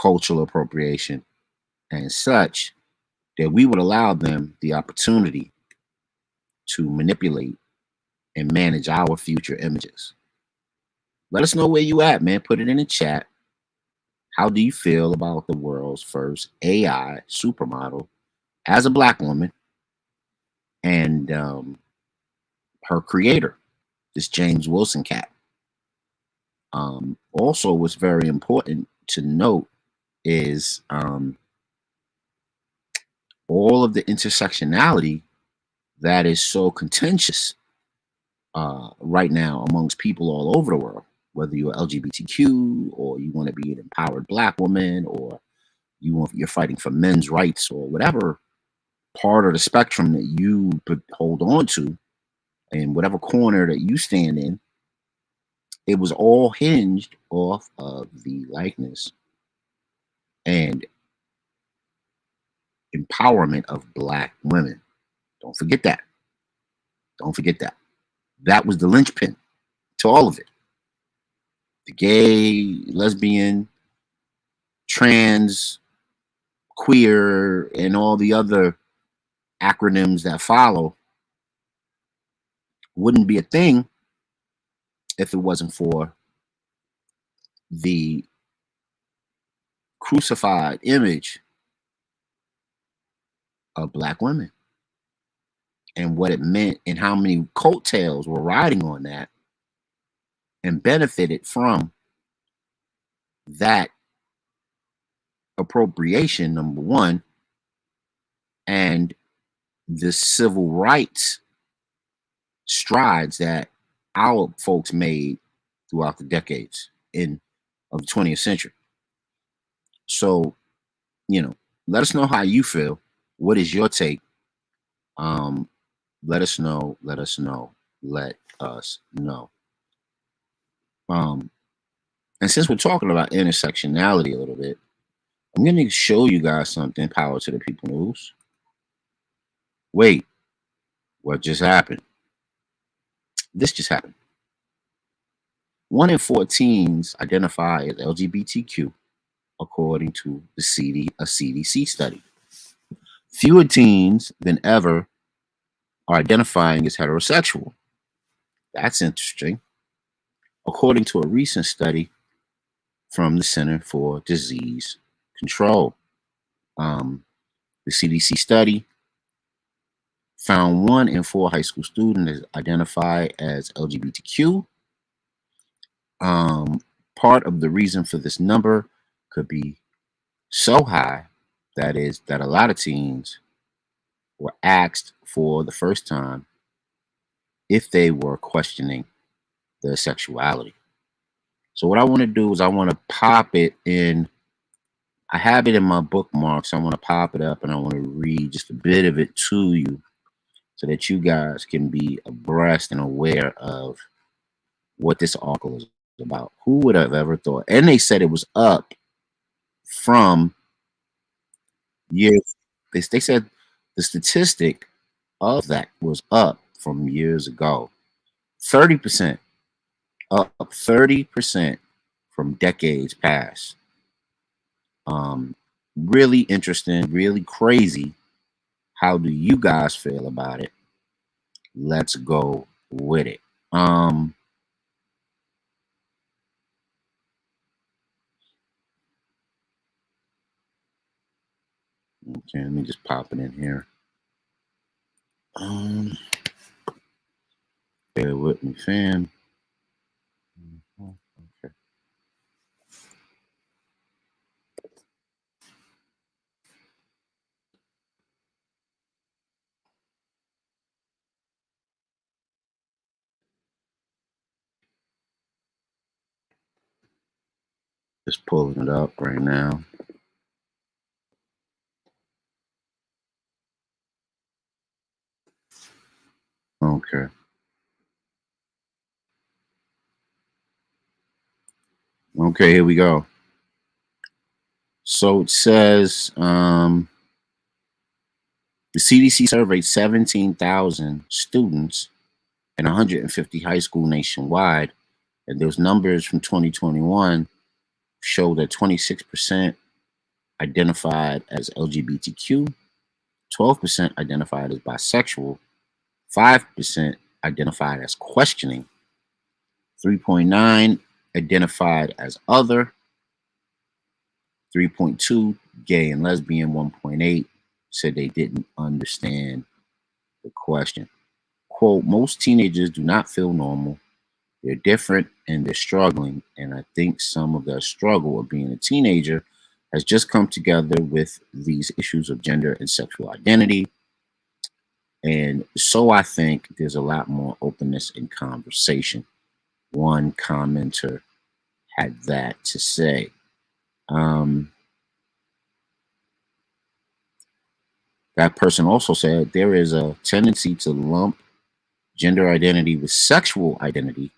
cultural appropriation, and such, that we would allow them the opportunity to manipulate and manage our future images. Let us know where you at, man. Put it in the chat. How do you feel about the world's first AI supermodel as a black woman and her creator, this James Wilson cat? Also, what's very important to note is all of the intersectionality that is so contentious right now amongst people all over the world, whether you're LGBTQ or you want to be an empowered black woman, or you're fighting for men's rights, or whatever part of the spectrum that you hold on to, and whatever corner that you stand in, it was all hinged off of the likeness and empowerment of black women. Don't forget that. That was the linchpin to all of it. The gay, lesbian, trans, queer, and all the other acronyms that follow wouldn't be a thing if it wasn't for the crucified image of Black women and what it meant and how many coattails were riding on that and benefited from that appropriation, number one, and the civil rights strides that our folks made throughout the decades of the 20th century. So, let us know how you feel. What is your take? Let us know. Let us know. Let us know. And since we're talking about intersectionality a little bit, I'm going to show you guys something. Power to the people news. Wait, what just happened? This just happened. 1 in 4 teens identify as LGBTQ, according to a CDC study. Fewer teens than ever are identifying as heterosexual. That's interesting. According to a recent study from the Center for Disease Control, the CDC study found 1 in 4 high school students identify as LGBTQ. Part of the reason for this number could be so high that a lot of teens were asked for the first time if they were questioning their sexuality. So what I want to do is I want to pop it in. I have it in my bookmarks. I want to pop it up and I want to read just a bit of it to you so that you guys can be abreast and aware of what this article is about. Who would have ever thought? And they said it was up from years. They said the statistic of that was up from years ago. 30%, up 30% from decades past. Really interesting, really crazy. How do you guys feel about it? Let's go with it. Okay, let me just pop it in here. Bear with me, fam. Okay. Just pulling it up right now. Okay. Okay, here we go. So it says the CDC surveyed 17,000 students in 150 high school nationwide, and those numbers from 2021 show that 26% identified as LGBTQ, 12% identified as bisexual, 5% identified as questioning, 3.9 identified as other, 3.2 gay and lesbian, 1.8 said they didn't understand the question. Quote, most teenagers do not feel normal. They're different and they're struggling. And I think some of their struggle of being a teenager has just come together with these issues of gender and sexual identity. And so I think there's a lot more openness in conversation. One commenter had that to say. That person also said there is a tendency to lump gender identity with sexual identity.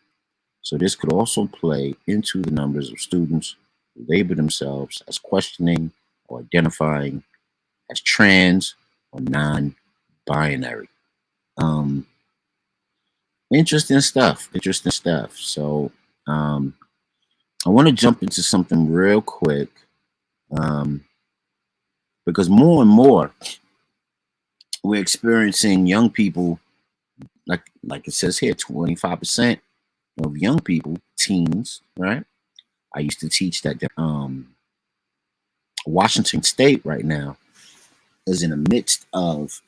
So this could also play into the numbers of students who label themselves as questioning or identifying as trans or non-binary. Interesting stuff. Interesting stuff. So I want to jump into something real quick. Because more and more we're experiencing young people, like it says here, 25% of young people, teens, right? I used to teach that Washington State right now is in the midst of,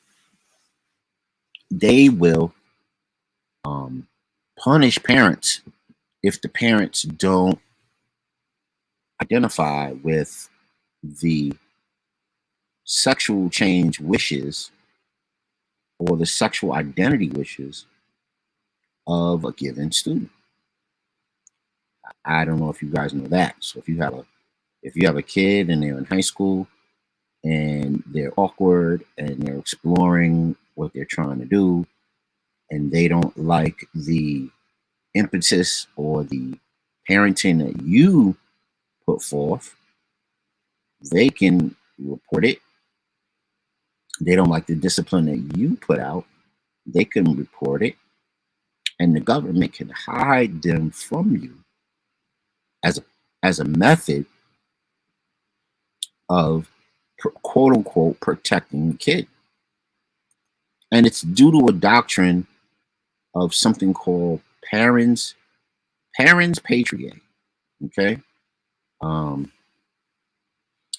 they will punish parents if the parents don't identify with the sexual change wishes or the sexual identity wishes of a given student. I don't know if you guys know that. So if you have a kid and they're in high school and they're awkward and they're exploring what they're trying to do and they don't like the impetus or the parenting that you put forth, they can report it. They don't like the discipline that you put out, they can report it, and the government can hide them from you as a method of quote unquote protecting the kid. And it's due to a doctrine of something called parents patriae. Okay. Um,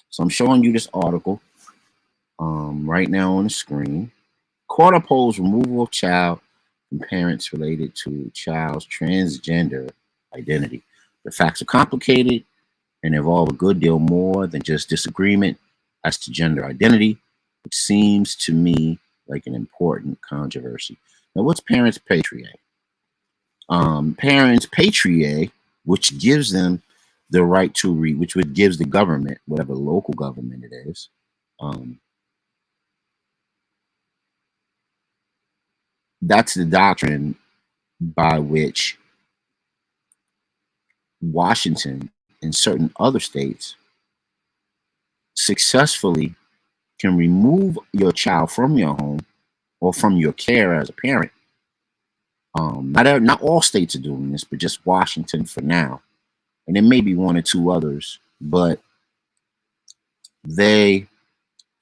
so I'm showing you this article right now on the screen. Court upholds removal of child from parents related to child's transgender identity. The facts are complicated and involve a good deal more than just disagreement as to gender identity, which seems to me like an important controversy. Now, what's parents patriae? Parents patriae, which gives them the right to read, which would gives the government, whatever local government it is, that's the doctrine by which Washington and certain other states successfully can remove your child from your home or from your care as a parent. Not all states are doing this, but just Washington for now, and there may be one or two others, but they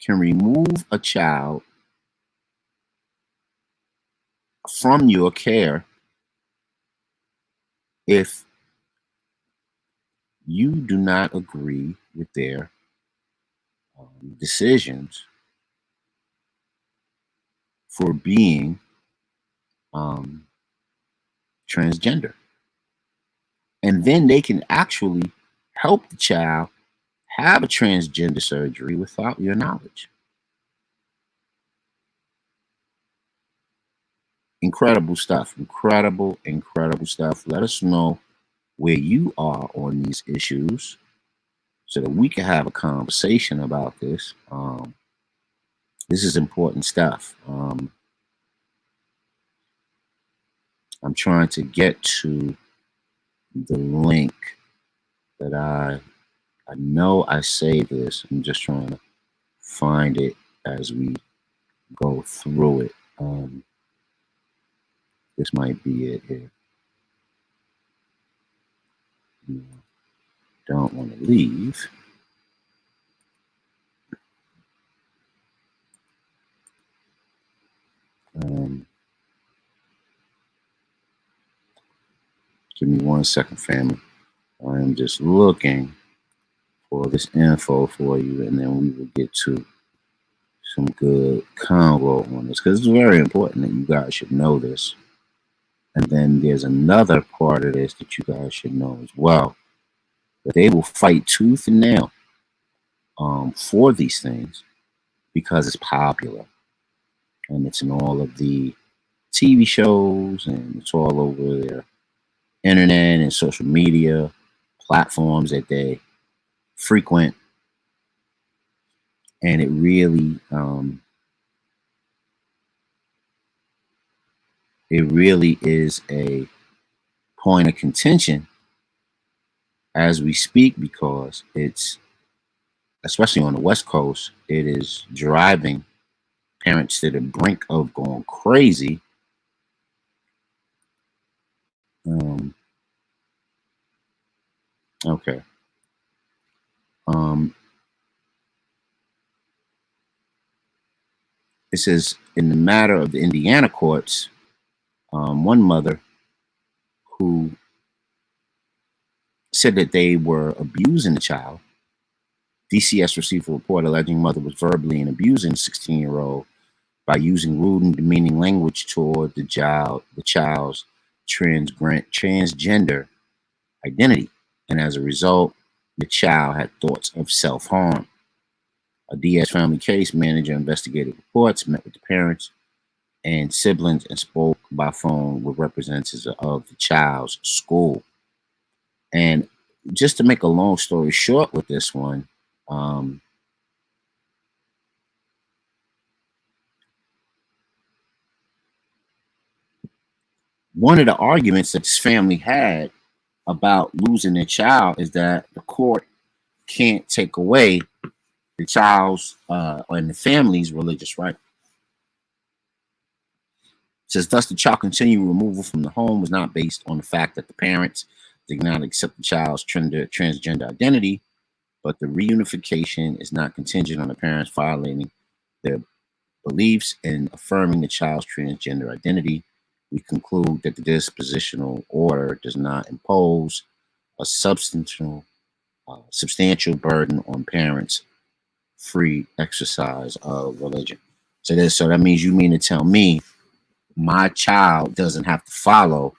can remove a child from your care if you do not agree with their decisions for being transgender. And then they can actually help the child have a transgender surgery without your knowledge. Incredible stuff. Incredible stuff. Let us know where you are on these issues so that we can have a conversation about this. This is important stuff. I'm trying to get to the link that I know I saved this. I'm just trying to find it as we go through it. This might be it here. Don't want to leave. Give me 1 second, family. I am just looking for this info for you, and then we will get to some good convo on this because it's very important that you guys should know this. And then there's another part of this that you guys should know as well. That they will fight tooth and nail for these things because it's popular and it's in all of the TV shows and it's all over their internet and social media platforms that they frequent, and it really is a point of contention as we speak because it's, especially on the West Coast, it is driving parents to the brink of going crazy. Okay. it says, in the matter of the Indiana courts, one mother who said that they were abusing the child. DCS received a report alleging mother was verbally and abusing 16-year-old by using rude and demeaning language toward the child's transgender identity. And as a result, the child had thoughts of self-harm. A DS family case manager investigated reports, met with the parents and siblings, and spoke by phone with representatives of the child's school. And just to make a long story short with this one, one of the arguments that this family had about losing their child is that the court can't take away the child's and the family's religious right. It says, thus the child continued removal from the home was not based on the fact that the parents did not accept the child's transgender identity, but the reunification is not contingent on the parents violating their beliefs and affirming the child's transgender identity. We conclude that the dispositional order does not impose a substantial burden on parents' free exercise of religion. So that means you mean to tell me my child doesn't have to follow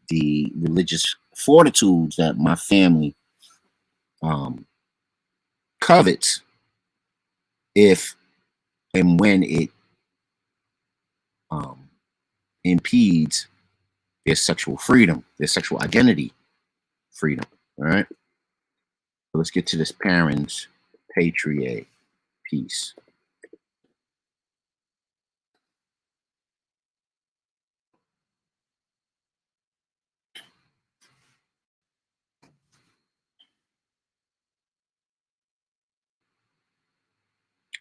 the religious fortitudes that my family covets if and when it impedes their sexual freedom, their sexual identity freedom. All right. So let's get to this parents patriae piece.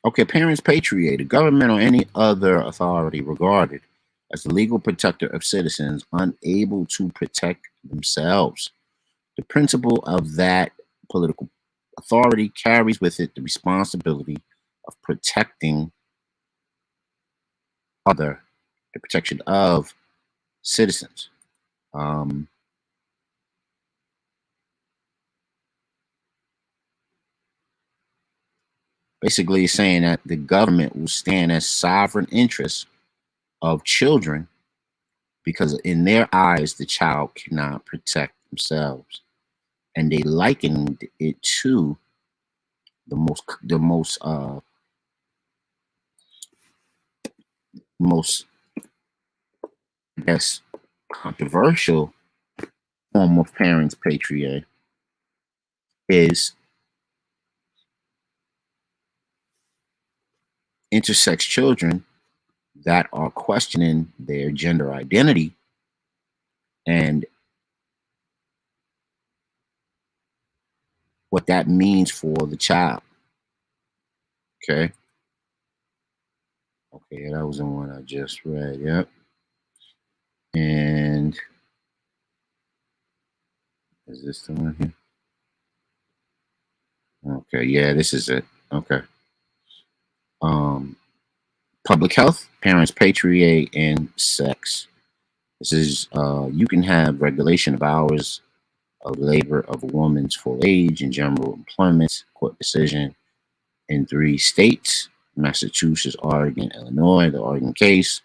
Okay, parents patriae, the government or any other authority regarded as the legal protector of citizens unable to protect themselves. The principle of that political authority carries with it the responsibility of protecting the protection of citizens. Basically saying that the government will stand as sovereign interests of children because in their eyes the child cannot protect themselves, and they likened it to the most I guess controversial form of parents patriae is intersex children that are questioning their gender identity and what that means for the child. Okay, that was the one I just read. Yep. And is this the one here? Okay, yeah, this is it. Okay. Public health, parents patriae, and sex. This is you can have regulation of hours of labor of a woman's full age and general employment. Court decision in 3 states: Massachusetts, Oregon, Illinois. The Oregon case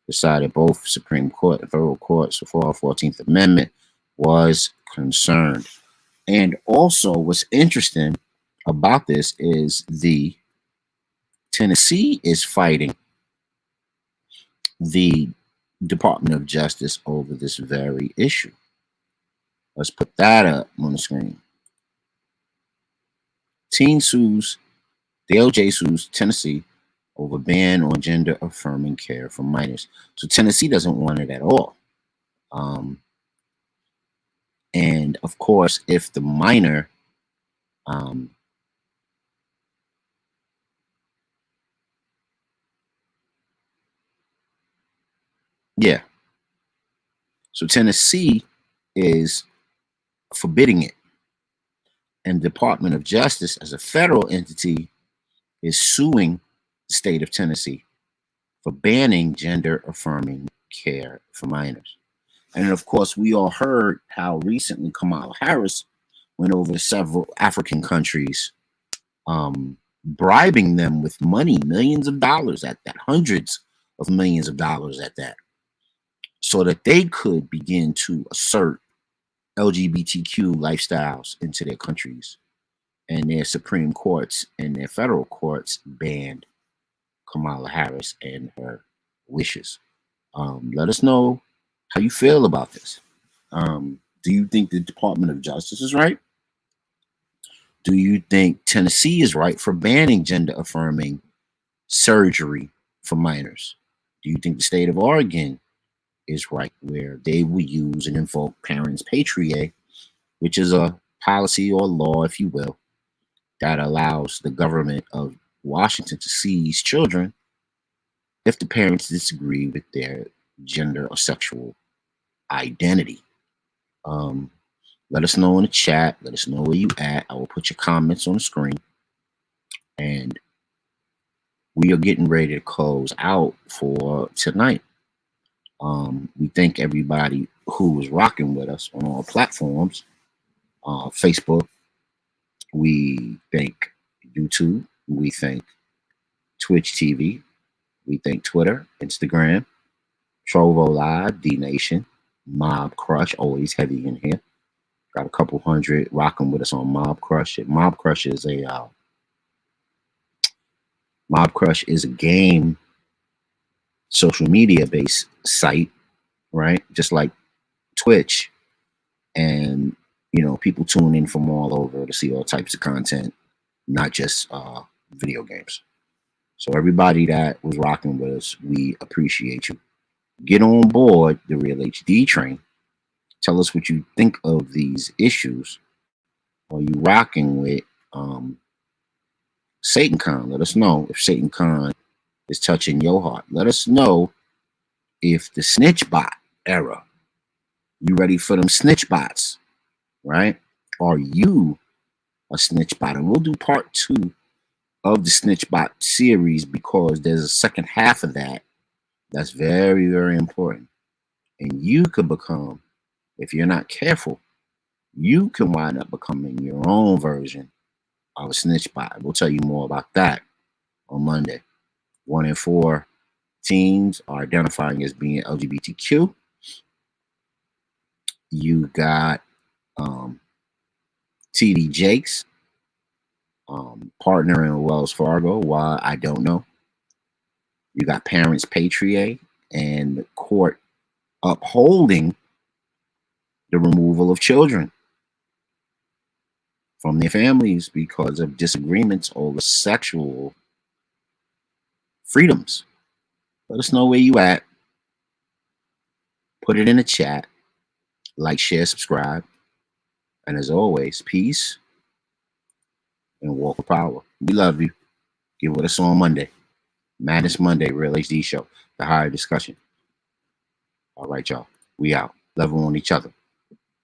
decided both Supreme Court and federal courts before our 14th Amendment was concerned. And also, what's interesting about this is the Tennessee is fighting the Department of Justice over this very issue. Let's put that up on the screen. DOJ sues Tennessee over ban on gender affirming care for minors. So Tennessee doesn't want it at all. And of course, if the minor yeah. So Tennessee is forbidding it. And the Department of Justice, as a federal entity, is suing the state of Tennessee for banning gender-affirming care for minors. And of course, we all heard how recently Kamala Harris went over to several African countries, bribing them with money, millions of dollars at that, hundreds of millions of dollars at that, so that they could begin to assert LGBTQ lifestyles into their countries. And their Supreme Courts and their federal courts banned Kamala Harris and her wishes. Let us know how you feel about this. Do you think the Department of Justice is right? Do you think Tennessee is right for banning gender-affirming surgery for minors? Do you think the state of Oregon is right where they will use and invoke parents' patriae, which is a policy or law, if you will, that allows the government of Washington to seize children if the parents disagree with their gender or sexual identity? Let us know in the chat. Let us know where you at. I will put your comments on the screen. And we are getting ready to close out for tonight. We thank everybody who was rocking with us on all platforms. Facebook, we thank YouTube, we thank Twitch TV, we thank Twitter, Instagram, Trovo Live, D Nation, Mob Crush, always heavy in here. Got a couple hundred rocking with us on Mob Crush. Mob Crush is a game, social media based site, right? Just like Twitch, and people tune in from all over to see all types of content, not just video games. So everybody that was rocking with us, we appreciate you. Get on board the Real HD train. Tell us what you think of these issues. Are you rocking with SatanCon? Let us know if SatanCon is touching your heart. Let us know if the snitch bot era, you ready for them snitch bots, right? Are you a snitch bot? And we'll do part 2 of the snitch bot series, because there's a second half of that that's very, very important. And you could become, if you're not careful, you can wind up becoming your own version of a snitch bot. We'll tell you more about that on Monday. 1 in 4 teens are identifying as being LGBTQ. You got TD Jakes partnering with Wells Fargo. Why, I don't know. You got parents' patriae and the court upholding the removal of children from their families because of disagreements over sexual freedoms. Let us know where you at. Put it in the chat. Like, share, subscribe. And as always, peace and walk with power. We love you. Get with us on Monday. Madness Monday, Real HD Show. The higher discussion. All right, y'all. We out. Love on each other.